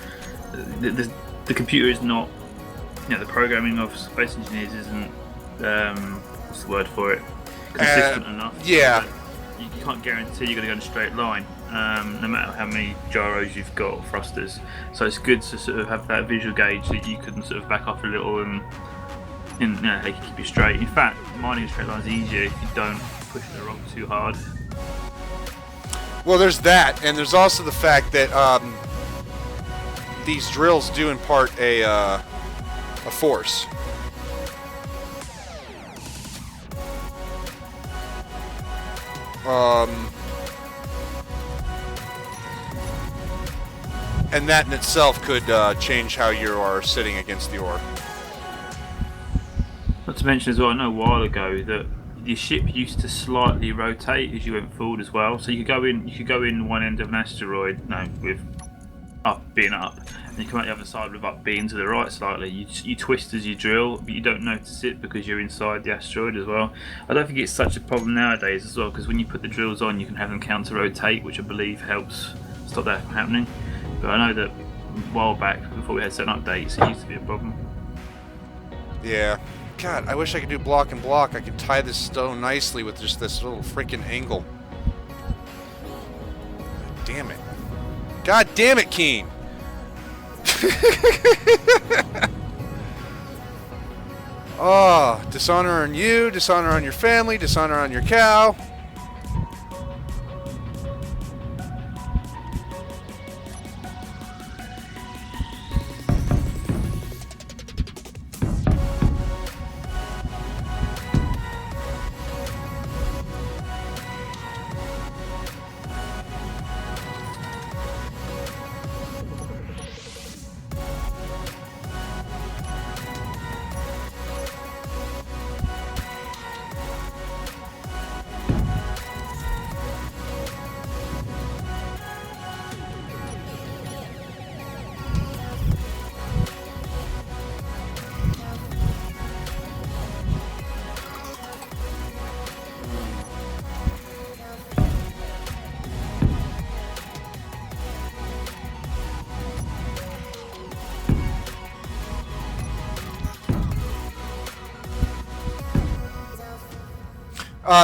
the computer is not, the programming of space engineers isn't, what's the word for it, consistent enough. Yeah. You can't guarantee you're going to go in a straight line, no matter how many gyros you've got or thrusters. So it's good to sort of have that visual gauge that you can sort of back off a little and they can keep you straight. In fact, mining a straight line is easier if you don't push the rock too hard. Well, there's that, and there's also the fact that these drills do impart a a force. And that in itself could change how you are sitting against the ore. Not to mention as well, I know a while ago that your ship used to slightly rotate as you went forward as well. So you could go in one end of an asteroid, with up being up, and you come out the other side with up being to the right slightly. You twist as you drill, but you don't notice it because you're inside the asteroid as well. I don't think it's such a problem nowadays as well, because when you put the drills on, you can have them counter rotate, which I believe helps stop that from happening. But I know that a while back, before we had certain updates, it used to be a problem. Yeah. God, I wish I could do block and block. I could tie this stone nicely with just this little freaking angle. God damn it. God damn it, Keen! Oh, dishonor on you, dishonor on your family, dishonor on your cow.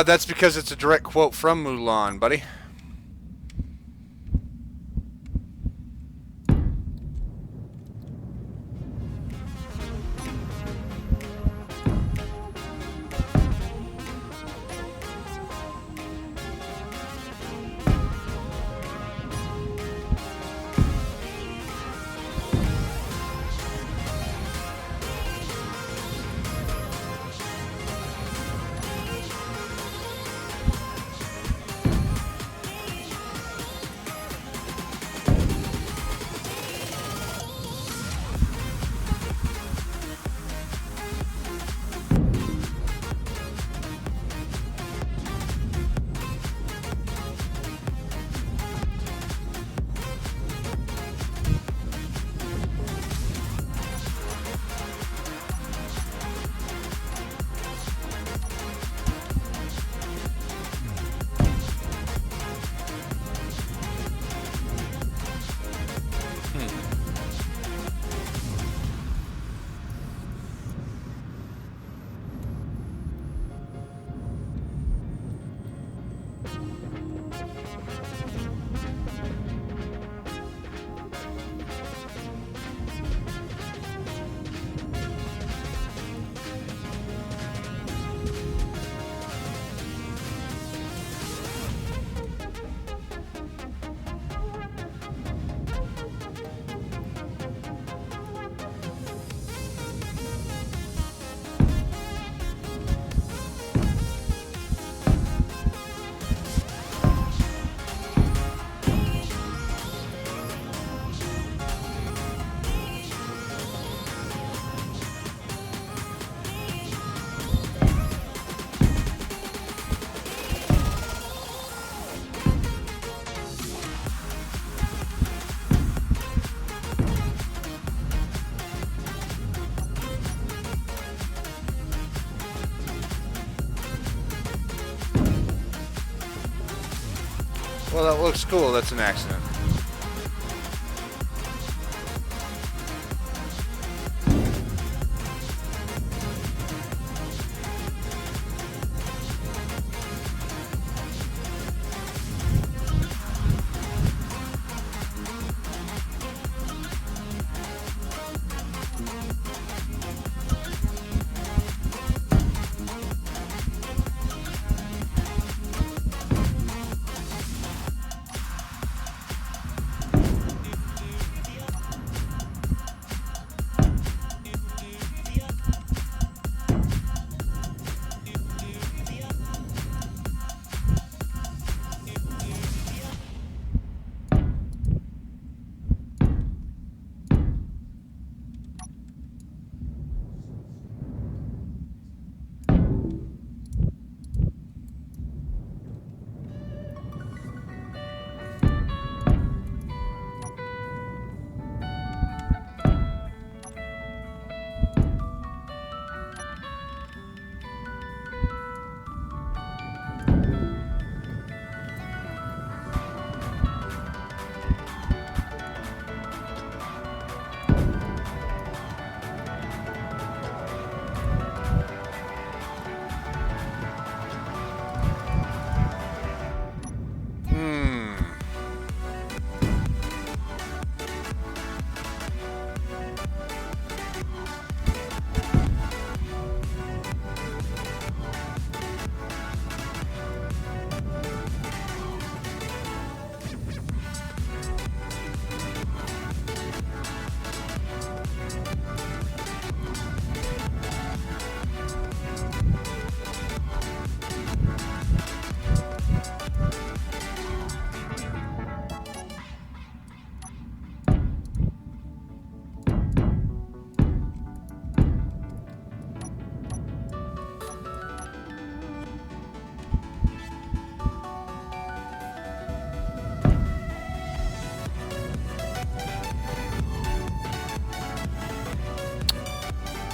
That's because it's a direct quote from Mulan, buddy. Well, that looks cool. That's an accident.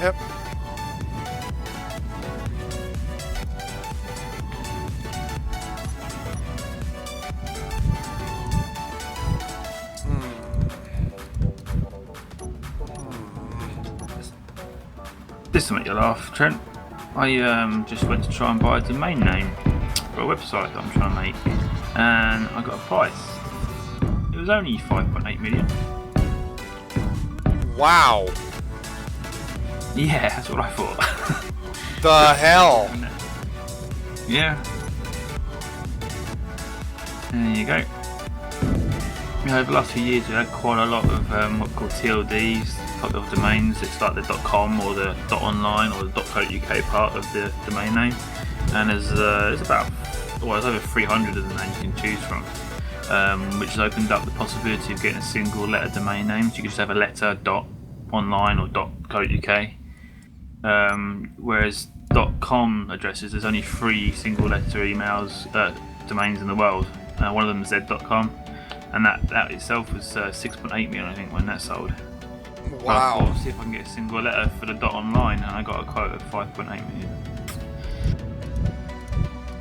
Yep. This to make you laugh, Trent. I just went to try and buy a domain name for a website that I'm trying to make, and I got a price. It was only 5.8 million. Wow. Yeah, that's what I thought. The hell? Yeah. There you go. Over the last few years, we've had quite a lot of what we call TLDs, top level domains. It's like the .com or the .online or the .co.uk part of the domain name. And there's about, well, there's over 300 of the names you can choose from, which has opened up the possibility of getting a single letter domain name. So you can just have a letter .online or .co.uk. Whereas .com addresses, there's only 3 single letter domains in the world. One of them is z.com. And that itself was 6.8 million, I think, when that sold. Wow. I'll see if I can get a single letter for the .online, and I got a quote of 5.8 million.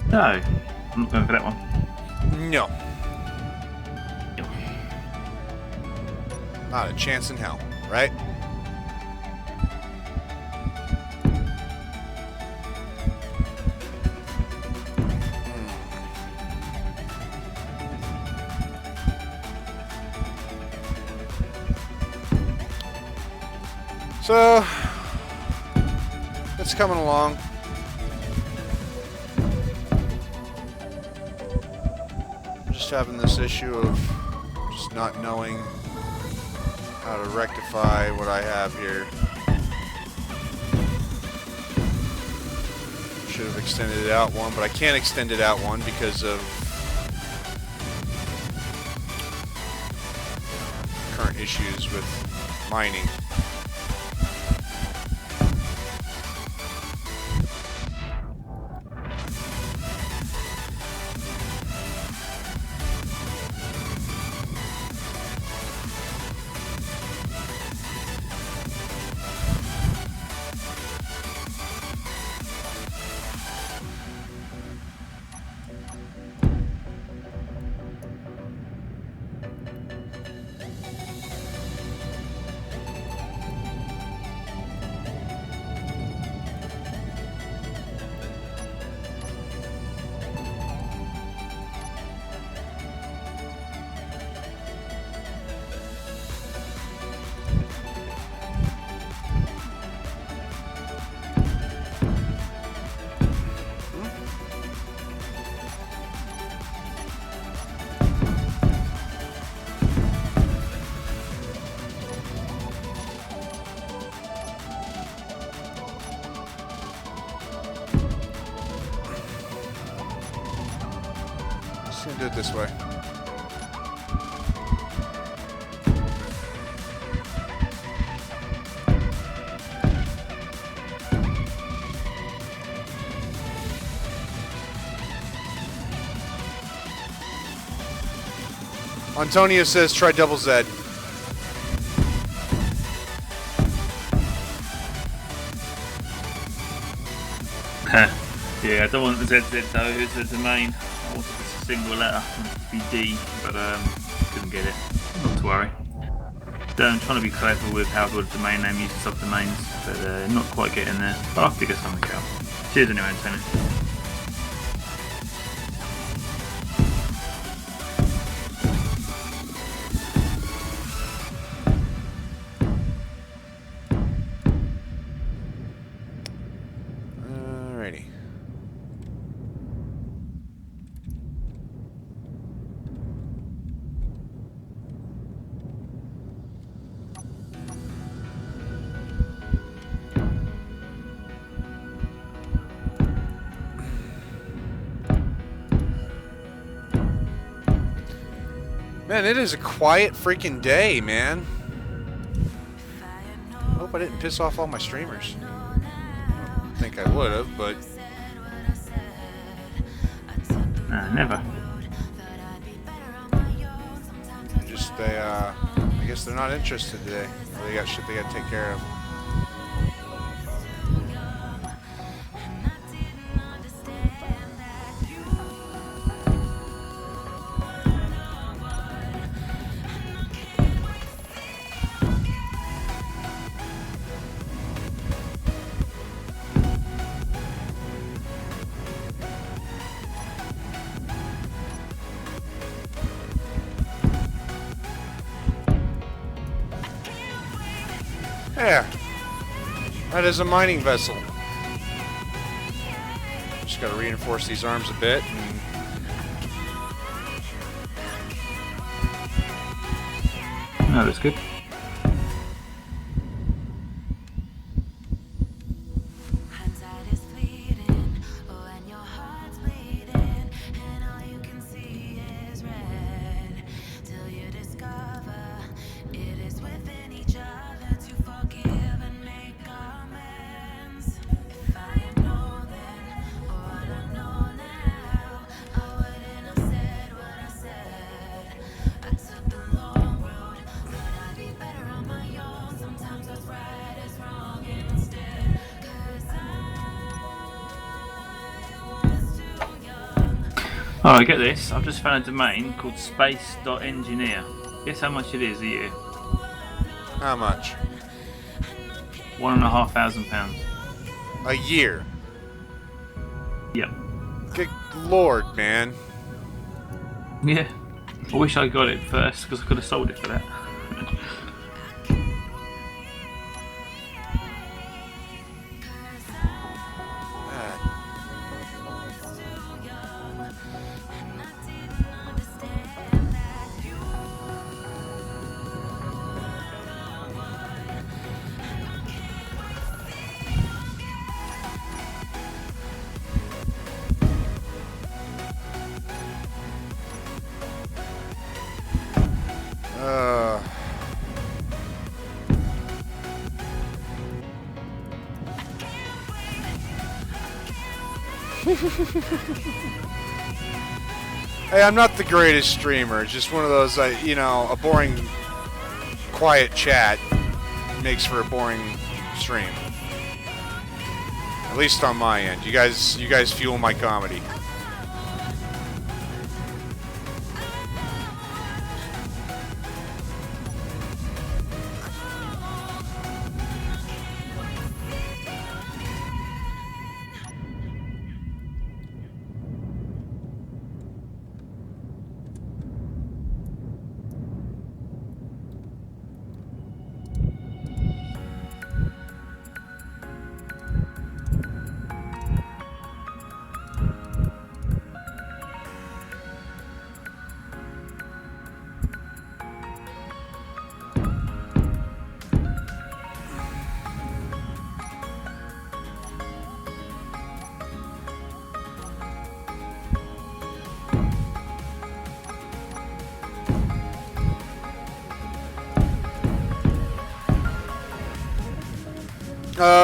No, I'm not going for that one. No. Not a chance in hell, right? So, it's coming along. I'm just having this issue of just not knowing how to rectify what I have here. Should have extended it out one, but I can't extend it out one because of current issues with mining. Do it this way. Antonio says try double Z. Yeah, I don't want the ZZ though, it's a domain. I wanted just a single letter, I wanted it to be D, but couldn't get it. Not to worry. So I'm trying to be clever with how to a domain name using subdomains, but not quite getting there. But I'll figure something out. Cheers anyway, Antonio. Alrighty. Man, it is a quiet freaking day, man. I hope I didn't piss off all my streamers. I don't think I would have, but Never. I guess they're not interested today. Or they got shit they got to take care of. Yeah, that is a mining vessel. Just got to reinforce these arms a bit. And No, that's good. Hindsight is fleeting when your heart's bleeding and all you can see is red. Till you discover it is within each other to forgive and make amends. If I had known then what I know now, I wouldn't have said what I said. I took the long road, but I'd be better on my own. Sometimes what's right is wrong instead. 'Cause I was too young. Alright, get this. I've just found a domain called space.engineer. Guess how much it is a year? how much? £1,500. A year. Yep. Good lord, man. Yeah. I wish I got it first because I could have sold it for that. Uh, hey, I'm not the greatest streamer. It's just one of those, you know, a boring, quiet chat makes for a boring stream. At least on my end. You guys fuel my comedy.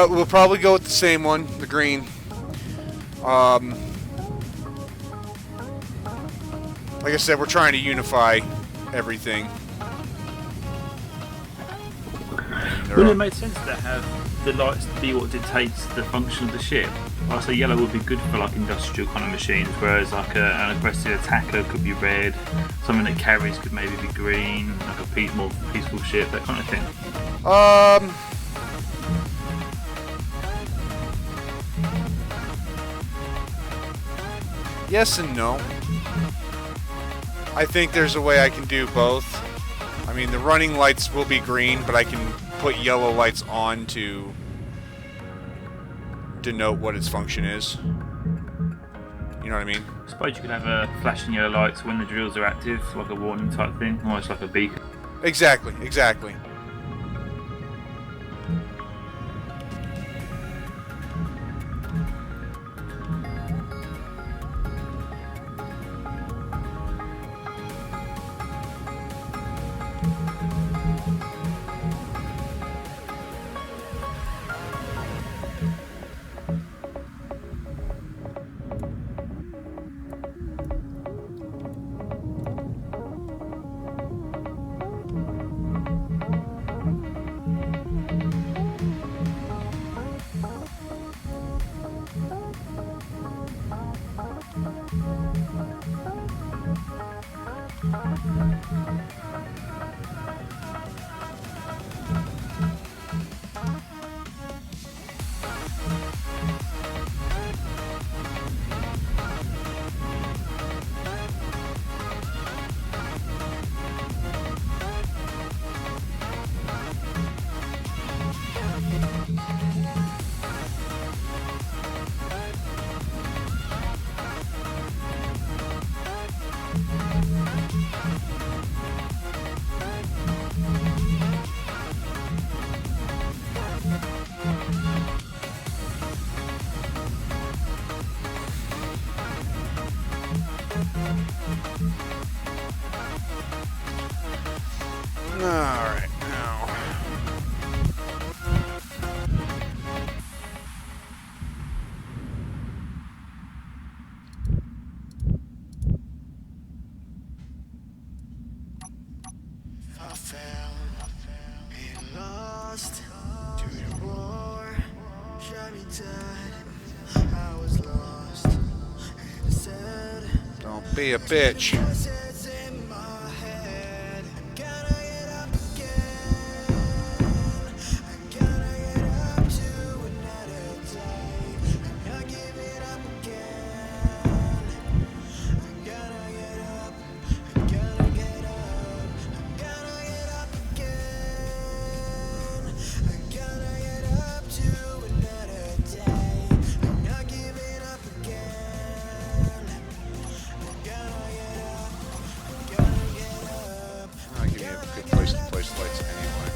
We'll probably go with the same one, the green. Like I said, we're trying to unify everything. Wouldn't it make sense to have the lights be what dictates the function of the ship? Like, so yellow would be good for like industrial kind of machines, whereas like an aggressive attacker could be red, something that carries could maybe be green, like a more peaceful ship, that kind of thing. Yes and no. I think there's a way I can do both. I mean, the running lights will be green, but I can put yellow lights on to denote what its function is. You know what I mean? I suppose you could have a flashing yellow lights when the drills are active, like a warning type thing, almost like a beacon. Exactly, exactly. Alright, now. I fell and lost to the war. Shot me dead. I was lost and sad. Don't be a bitch. Voices in my head. I gotta get up again. I gotta get up to another day. I'm not giving up again. I gotta get up. I gotta get up. I gotta get up again. I gotta get up to another day. I'm not giving up again. I gotta get up. I gotta get up. I'll give you a good place to place lights anyway.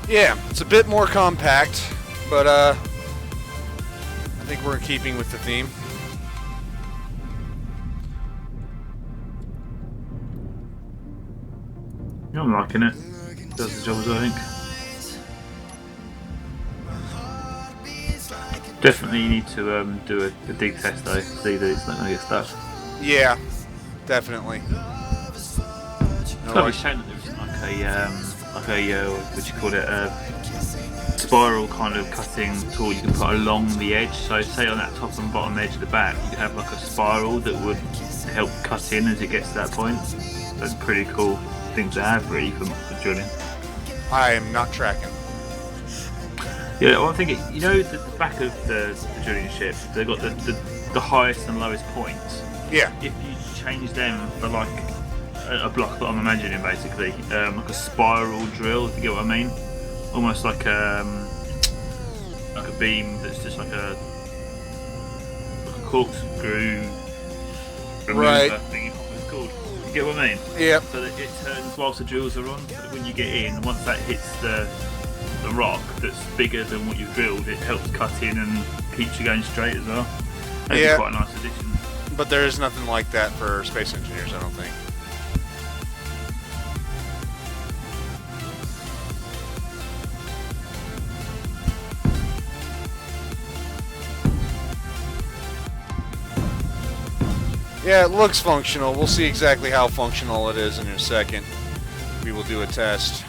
Yeah, it's a bit more compact, but I think we're in keeping with the theme. Yeah, I'm liking it. Does the job as I think. Definitely you need to do a dig test though, see that it's not going to get stuck. Yeah, definitely. It's kind of a shame that there isn't like a what do you call it, a spiral kind of cutting tool you can put along the edge. So say on that top and bottom edge of the back, you could have like a spiral that would help cut in as it gets to that point. That's a pretty cool thing to have really for drilling. I am not tracking. Yeah, well, I'm thinking, you know, the back of the drilling ship, they've got the highest and lowest points. Yeah. If you change them for like a block that I'm imagining, basically, like a spiral drill, if you get what I mean, almost like a beam that's just like a corkscrew remover Right. thing. It's called. You get what I mean? Yep. So that it turns whilst the drills are on. So that when you get in, once that hits the rock that's bigger than what you've drilled, it helps cut in and keeps you going straight as well. That'd Yeah. be quite a nice addition. But there is nothing like that for space engineers, I don't think. Yeah, it looks functional. We'll see exactly how functional it is in a second. We will do a test.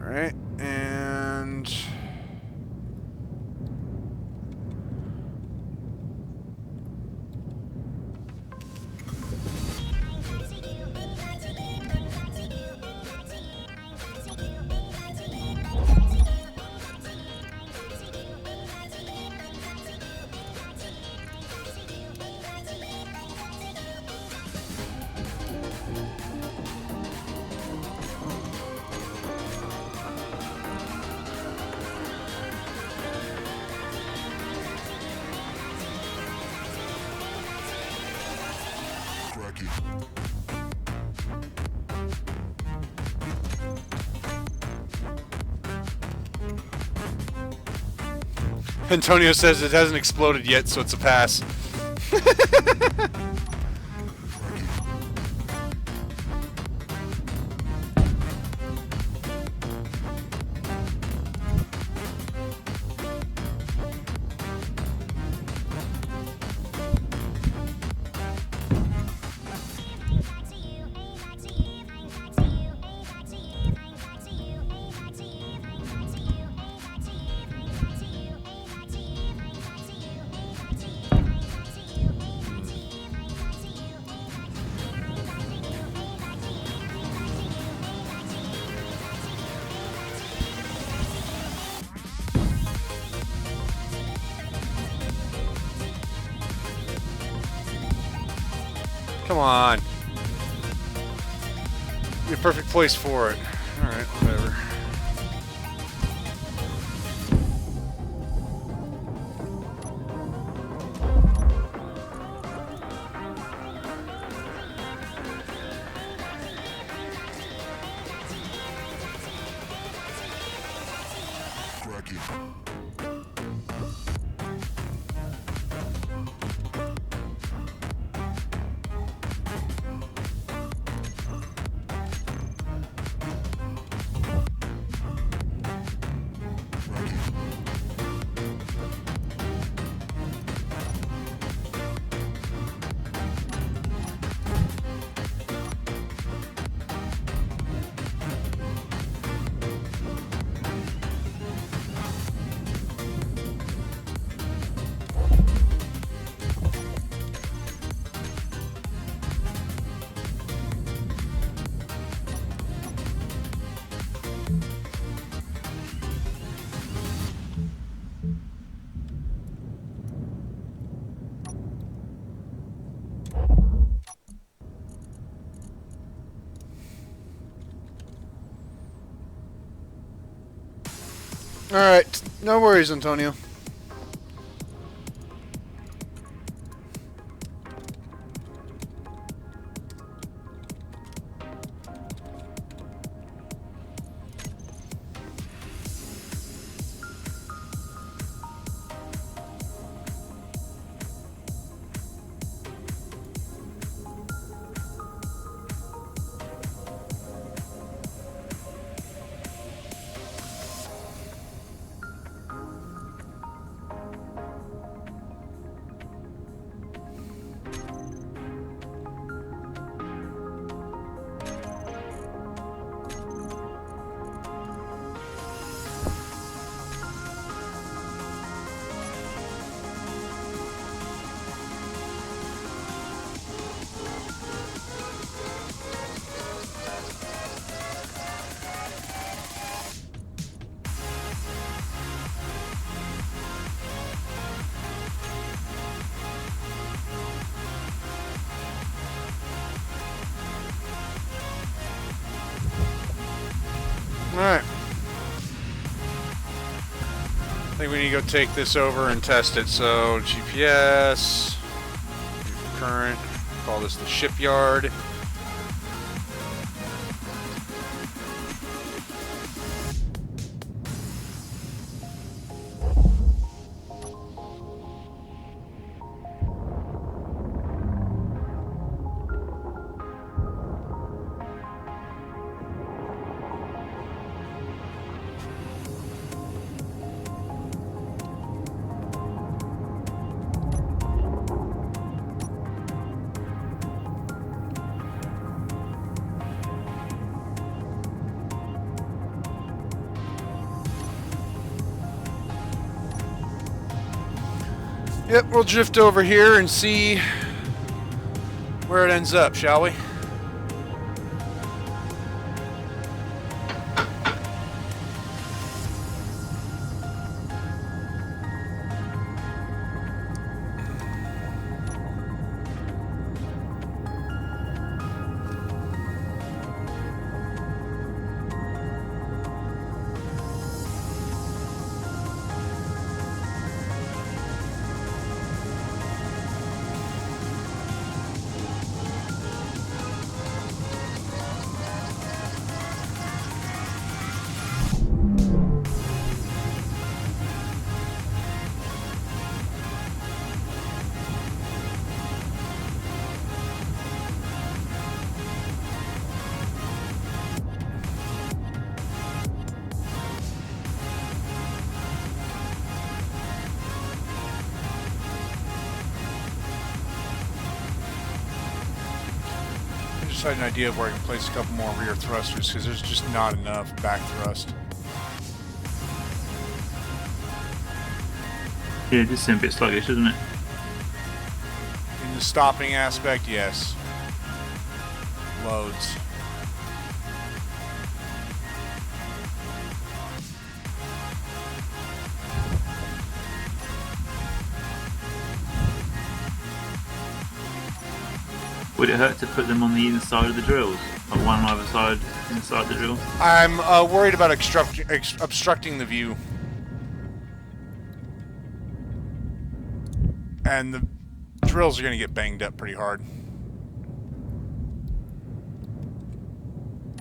Alright, and... Antonio says it hasn't exploded yet, so it's a pass. Come on. Be a perfect place for it. Alright, whatever. Alright, no worries, Antonio. Alright. I think we need to go take this over and test it. So, GPS, current, call this the shipyard. Yep, we'll drift over here and see where it ends up, shall we? Just had an idea of where I can place a couple more rear thrusters because there's just not enough back thrust. Yeah, it does seem a bit sluggish, doesn't it? In the stopping aspect, yes. Loads. Would it hurt to put them on the inside of the drills? Like one on either side inside the drill? I'm worried about obstructing the view. And the drills are going to get banged up pretty hard.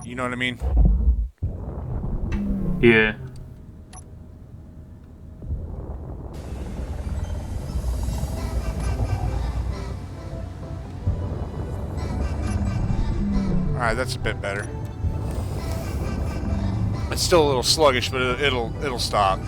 You know what I mean? Yeah. Alright, that's a bit better. It's still a little sluggish, but it'll stop.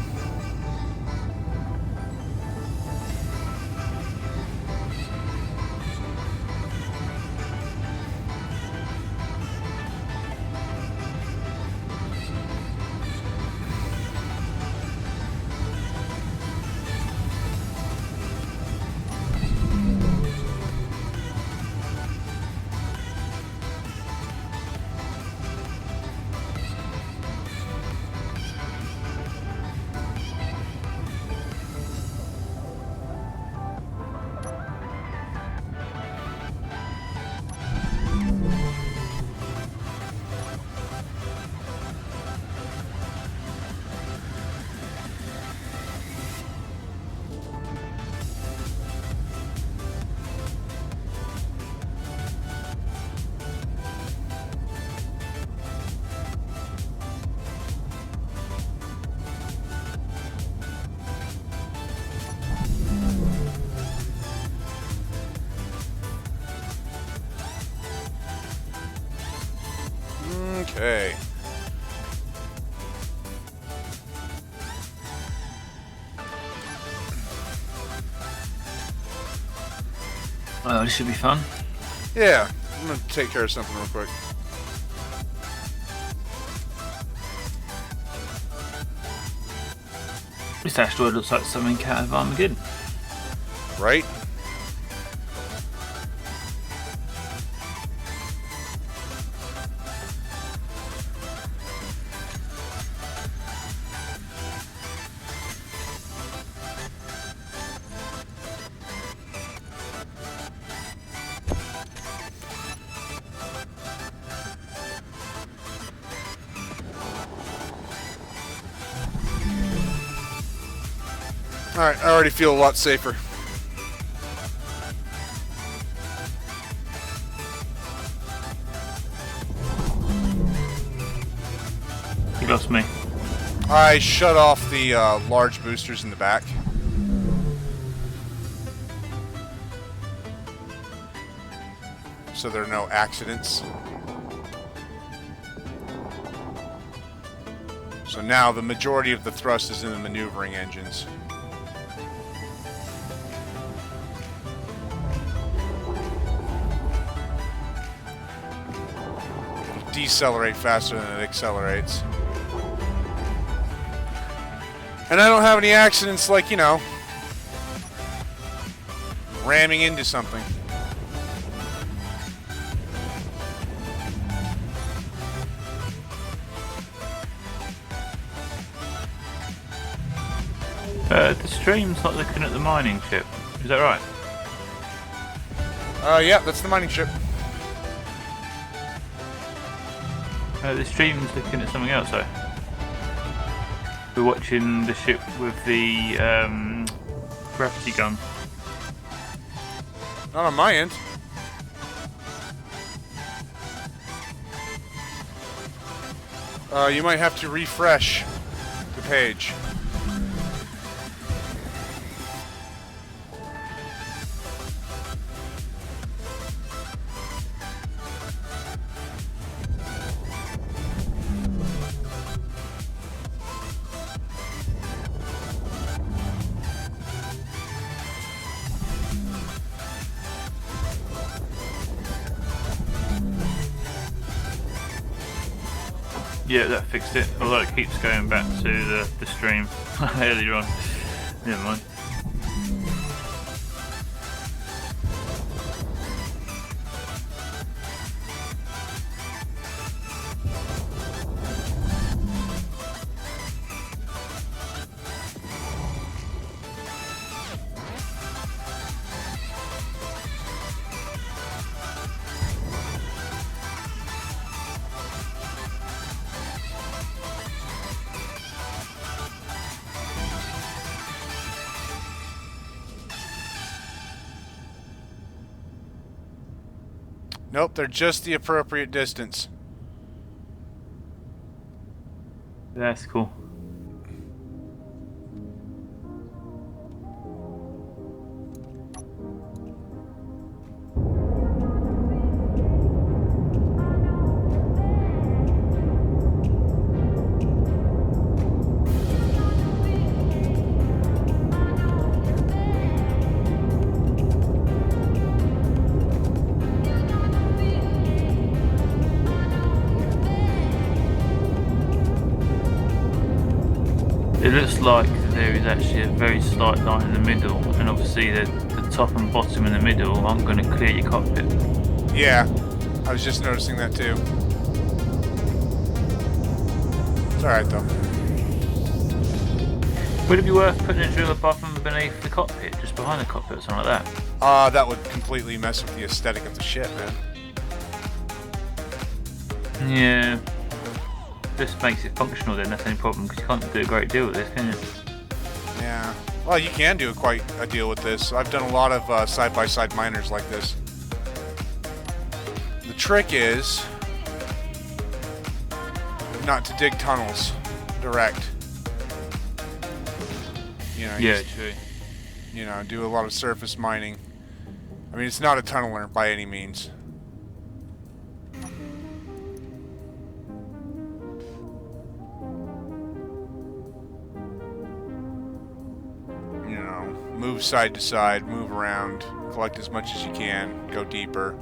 Okay. Well, this should be fun. Yeah, I'm gonna take care of something real quick. This asteroid looks like something out of Armageddon. Right? Alright, I already feel a lot safer. You lost me. I shut off the large boosters in the back. So there are no accidents. So now the majority of the thrust is in the maneuvering engines. It'll decelerate faster than it accelerates. And I don't have any accidents like, you know, ramming into something. The stream's not looking at the mining ship. Is that right? Yeah, that's the mining ship. The stream's looking at something else though. We're watching the ship with the gravity gun. Not on my end. You might have to refresh the page. Yeah, that fixed it. Although it keeps going back to the stream earlier on. Never mind. Nope, they're just the appropriate distance. That's cool. It looks like there is actually a very slight line in the middle, and obviously the top and bottom in the middle aren't going to clear your cockpit. Yeah, I was just noticing that too. It's alright though. Would it be worth putting a drill above and beneath the cockpit, just behind the cockpit or something like that? That would completely mess with the aesthetic of the ship, man. Yeah. This makes it functional then, that's the only problem, because you can't do a great deal with this, can you? Yeah. Well, you can do quite a deal with this. I've done a lot of side-by-side miners like this. The trick is not to dig tunnels direct. You know, Yeah, true. You know, do a lot of surface mining. I mean, it's not a tunneler by any means. You know, move side to side, move around, collect as much as you can, go deeper.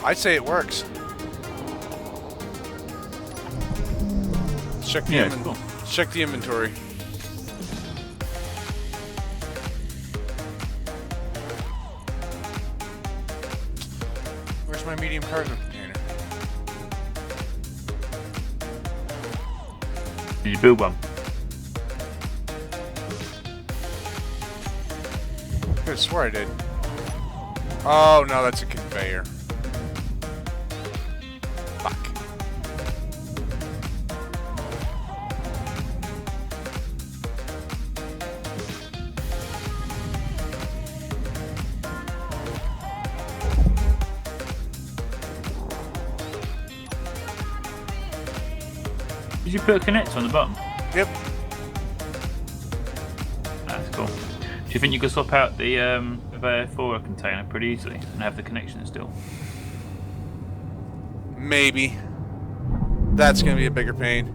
I'd say it works. Check the Cool. check the inventory. Where's my medium cargo container? Did you build one? I could have swore I did. Oh no, that's a conveyor. Fuck. Did you put a connector on the bottom? Yep. That's cool. Do you think you could swap out the for container pretty easily and have the connection still? Maybe. That's gonna be a bigger pain.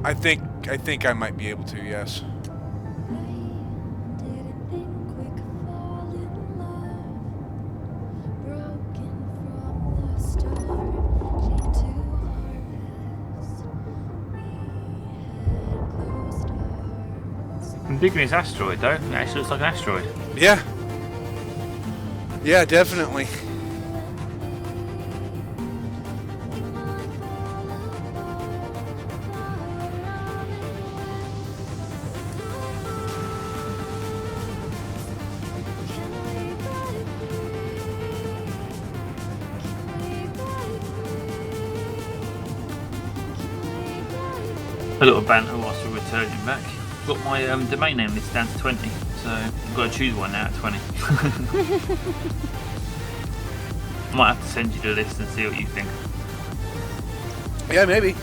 I think I might be able to, yes. I'm digging this asteroid though. It actually looks like an asteroid. Yeah. Yeah, definitely. A little banter whilst we're returning back. Got my domain name list down to 20, so I've got to choose one now at 20. Might have to send you the list and see what you think. Yeah, maybe.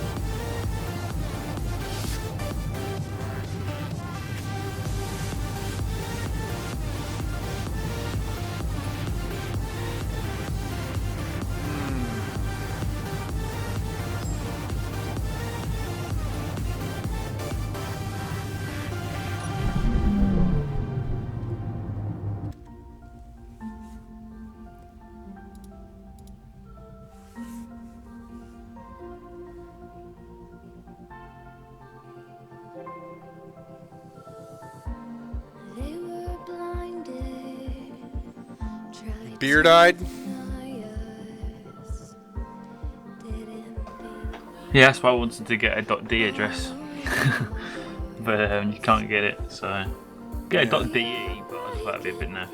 Beard-eyed? Yeah, that's why I wanted to get a .d address, but you can't get it. So get a .de, but I just that'd be a bit naff.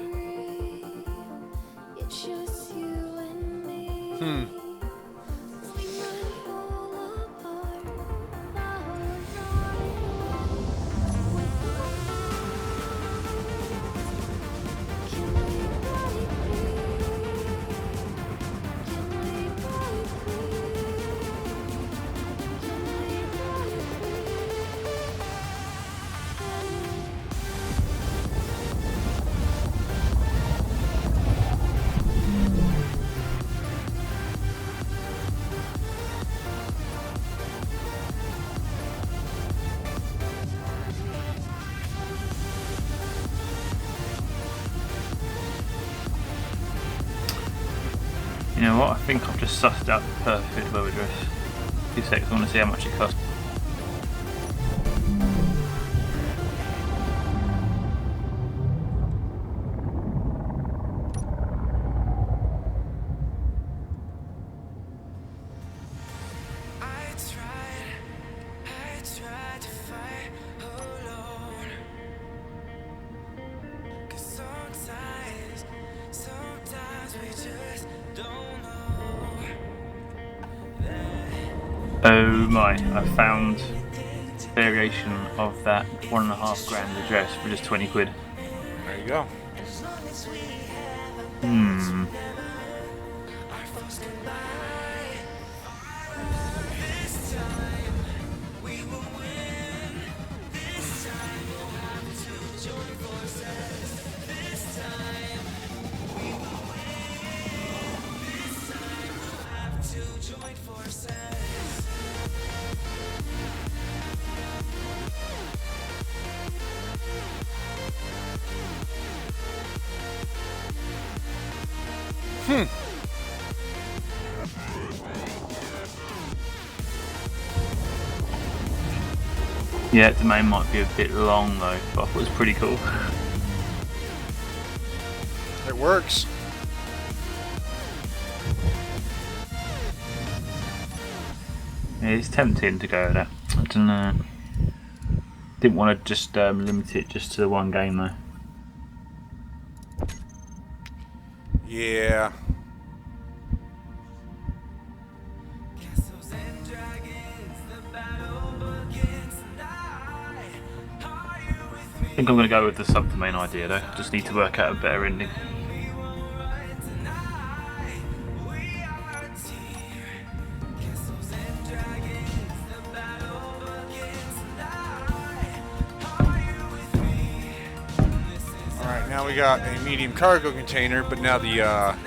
You know what? I think I've just sussed out the perfect web address. 2 seconds. I want to see how much it costs. I tried to fight alone. 'Cause sometimes we just don't know. Oh my! I found variation of that £1.5 grand address for just 20 quid. There you go. Yeah, the domain might be a bit long though, but I thought it was pretty cool. It works. Yeah, it's tempting to go with that. I don't know. Didn't want to just limit it just to the one game though. Yeah. I think I'm going to go with the subdomain idea though. Just need to work out a better ending. Alright, now we got a medium cargo container, but now the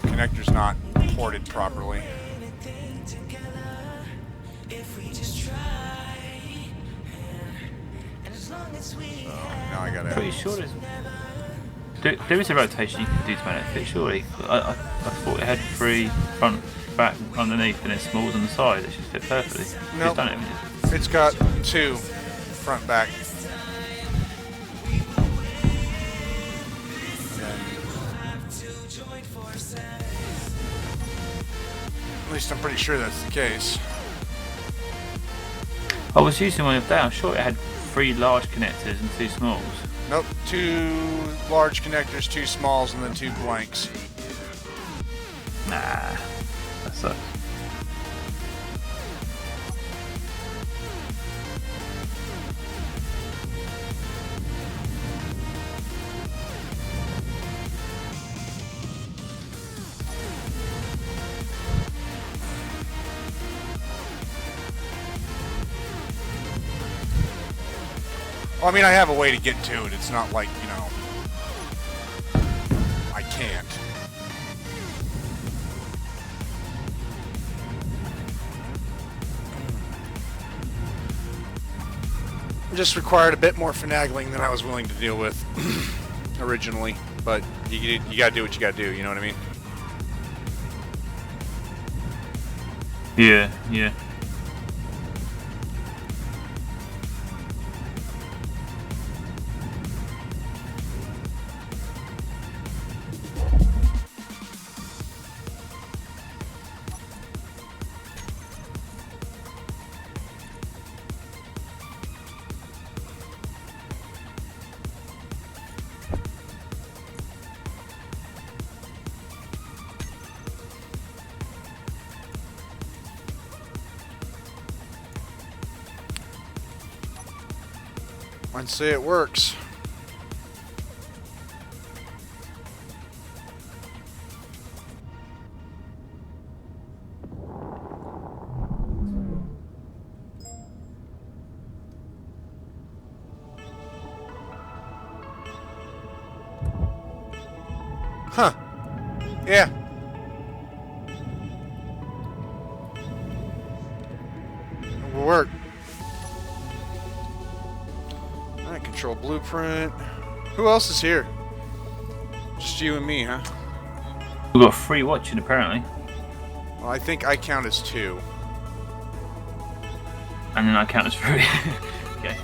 connector's not ported properly. So now I gotta. Pretty sure there is a rotation you can do to make it fit, surely. I thought it had 3 front, back, underneath, and then smalls on the side. It should fit perfectly. Nope. You've done it, haven't you? It's got 2 front, back. At least I'm pretty sure that's the case. I was using one of that. I'm sure it had 3 large connectors and 2 smalls. Nope, 2 large connectors, 2 smalls, and then 2 blanks. Nah, that sucks. Well, I mean, I have a way to get to it. It's not like, you know, I can't. It just required a bit more finagling than I was willing to deal with originally. But you gotta do what you gotta do, you know what I mean? Yeah, yeah. I'd say it works. Huh. Yeah. It will work. Alright, control blueprint. Who else is here? Just you and me, huh? We've got free watching apparently. Well, I think I count as 2. And then I count as free. Okay.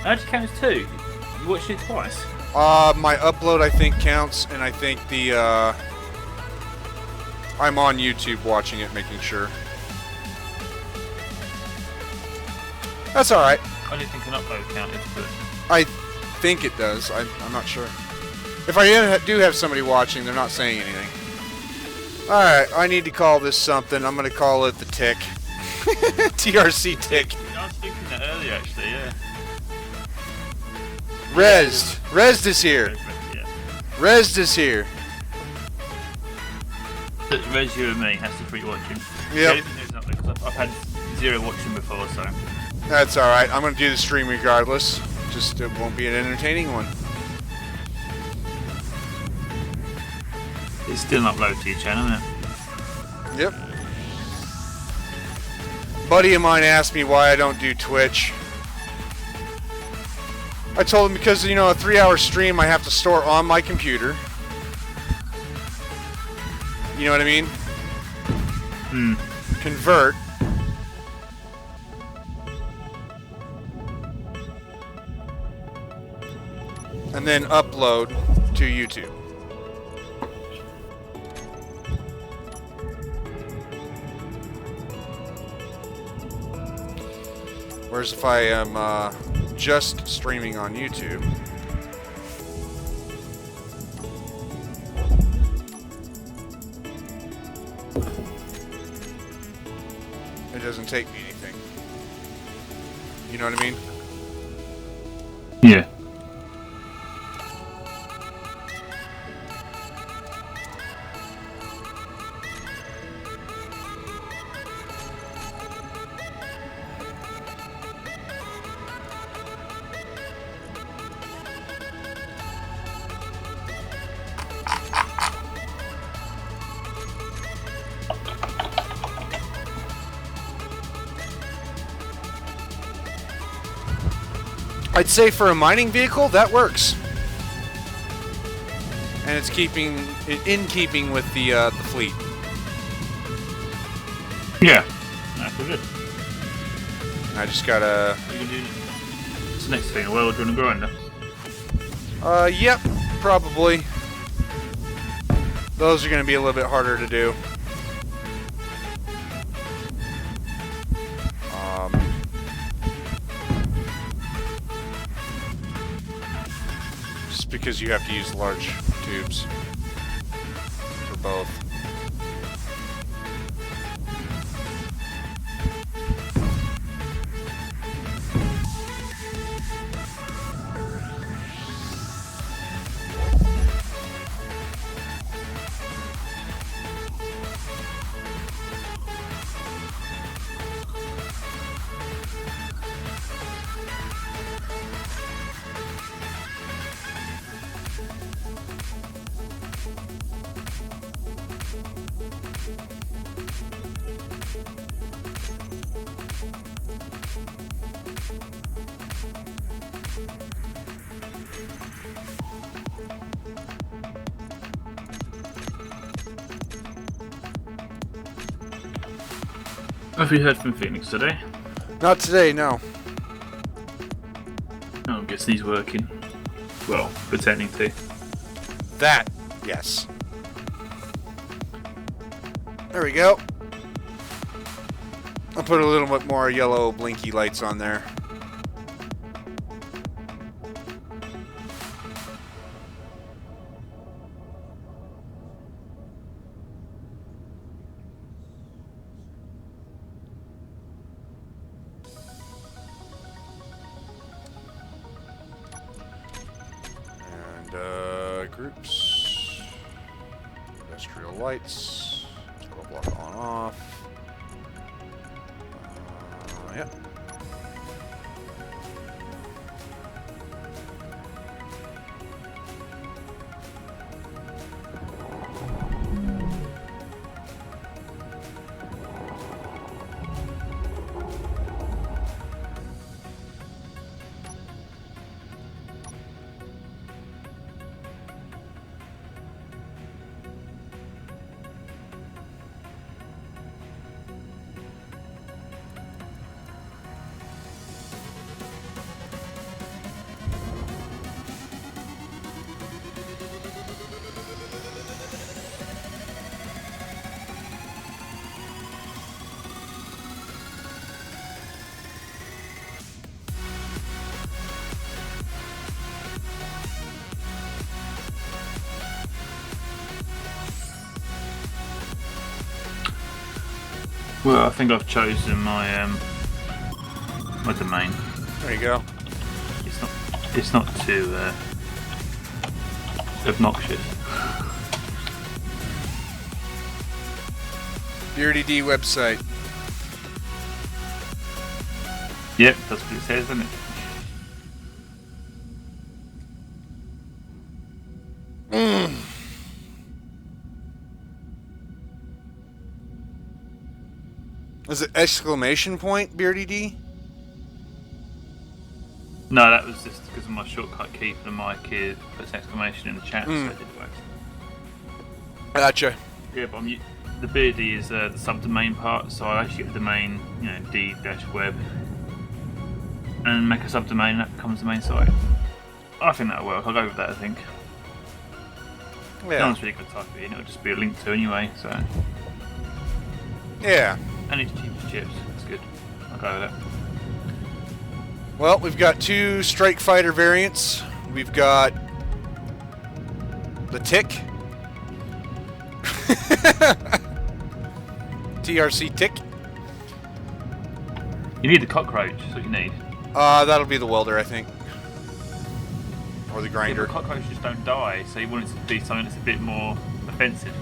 How'd you count as 2? You watched it twice? My upload I think counts, and I think the, I'm on YouTube watching it, making sure. That's alright. I didn't think an upload counted, but... I think it does. I'm not sure. If I do have somebody watching, they're not saying anything. Alright, I need to call this something. I'm going to call it the tick. TRC tick. I was thinking that earlier actually, yeah. Rezd. Rezd is here. Yeah. Rezd is here. Res, you and me has to free watching. Yep. Because I've had 0 watching before, so... That's alright. I'm going to do the stream regardless. Just it won't be an entertaining one. It's still not uploaded to your channel, isn't it? Yep. Buddy of mine asked me why I don't do Twitch. I told him because, you know, a 3-hour stream I have to store on my computer. You know what I mean? Convert. And then upload to YouTube. Whereas if I am just streaming on YouTube, it doesn't take me anything. You know what I mean? Yeah. I'd say for a mining vehicle, that works. And it's in keeping with the fleet. Yeah. That's good. I just gotta... You can do... What's the next thing? A welder and a grinder? Yep, probably. Those are gonna be a little bit harder to do. Just because you have to use large tubes for both. Have you heard from Phoenix today? Not today, no. Oh, I guess he's working. Well, pretending to. That, yes. There we go. I'll put a little bit more yellow blinky lights on there. lights. Scroll block on off. Yep. Well, I think I've chosen my my domain. There you go. It's not too obnoxious. Beardy D website. Yep, that's what it says, isn't it? Is it exclamation point, Beardy D? No, that was just because of my shortcut key for the mic. It puts an exclamation in the chat, so it did work. Gotcha. Yeah, but the Beardy is the subdomain part, so I actually get the domain, d-web, and make a subdomain, and that becomes the main site. I think that'll work. I'll go with that, I think. Yeah. No one's really going to type it in. It'll just be a link to anyway, so. Yeah. And it's cheap as chips. That's good. I'll go with that. Well, we've got two Strike Fighter variants. We've got the Tick. TRC Tick. You need the cockroach. That's what you need. That'll be the welder, I think. Or the Yeah, grinder. but cockroaches don't die, so you want it to be something that's a bit more offensive.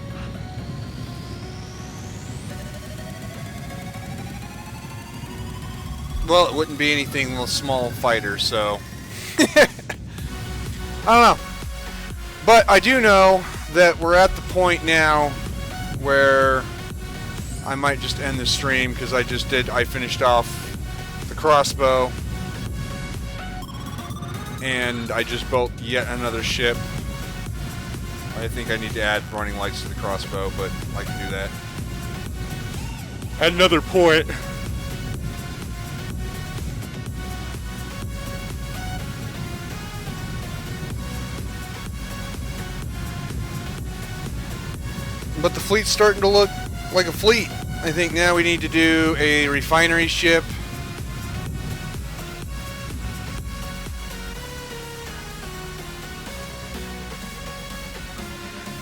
Well, it wouldn't be anything with a small fighter, so. I don't know. But I do know that we're at the point now where I might just end the stream because I finished off the crossbow. And I just built yet another ship. I think I need to add running lights to the crossbow, but I can do that. At another point. But the fleet's starting to look like a fleet. I think now we need to do a refinery ship.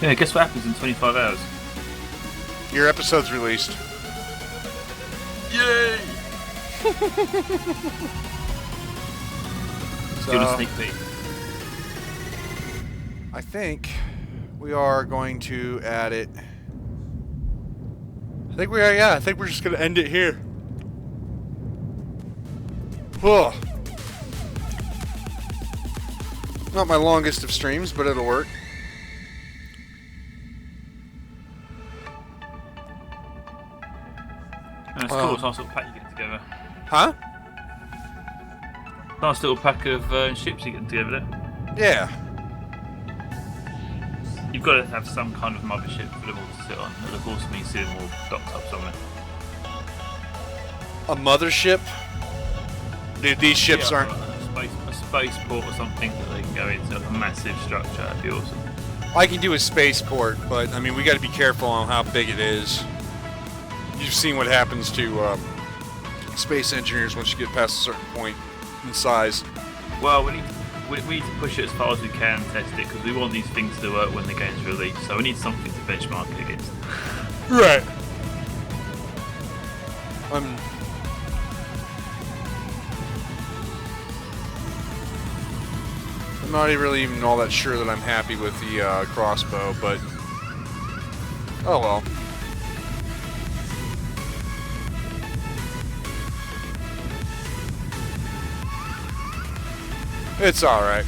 Yeah, guess what happens in 25 hours? Your episode's released. Yay! So, Give us a sneak peek. I think we are going to add it. I think we are, yeah. I think we're just going to end it here. Whoa. Not my longest of streams, but it'll work. That's cool. It's a nice little pack you're getting together. Huh? Nice little pack of ships you're getting together there. Yeah. You've got to have some kind of mothership for them all to sit on. And of course, me seeing them all docked up somewhere. A mothership? Dude, these ships Yeah, aren't... a spaceport or something that they can go into, like a massive structure. That'd be awesome. I can do a spaceport, but I mean, we got to be careful on how big it is. You've seen what happens to space engineers once you get past a certain point in size. Well, we need to push it as far as we can, test it, because we want these things to work when the game's released. So we need something to benchmark it against. Right. I'm not really even all that sure that I'm happy with the crossbow, but Oh well. It's alright.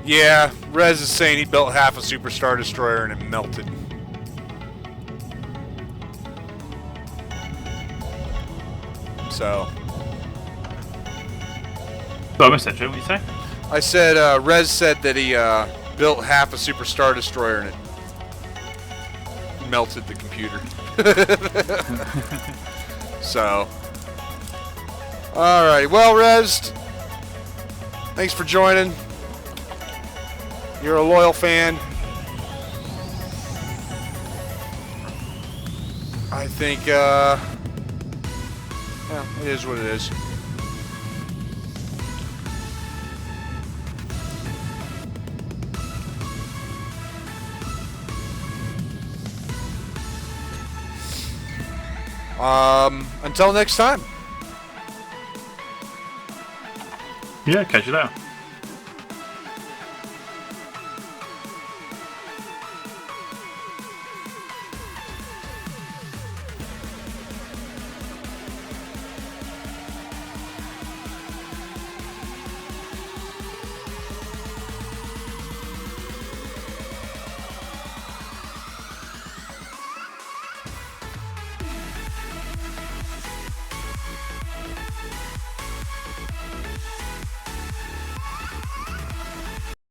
Yeah, Rez is saying he built half a Superstar Destroyer and it melted. So. So I missed that, Joe. What did you say? I said, Rez said that he built half a Superstar Destroyer and it melted the computer. So. Alright, well, Rez, thanks for joining. You're a loyal fan. I think, well, it is what it is. Until next time. Yeah, catch you later.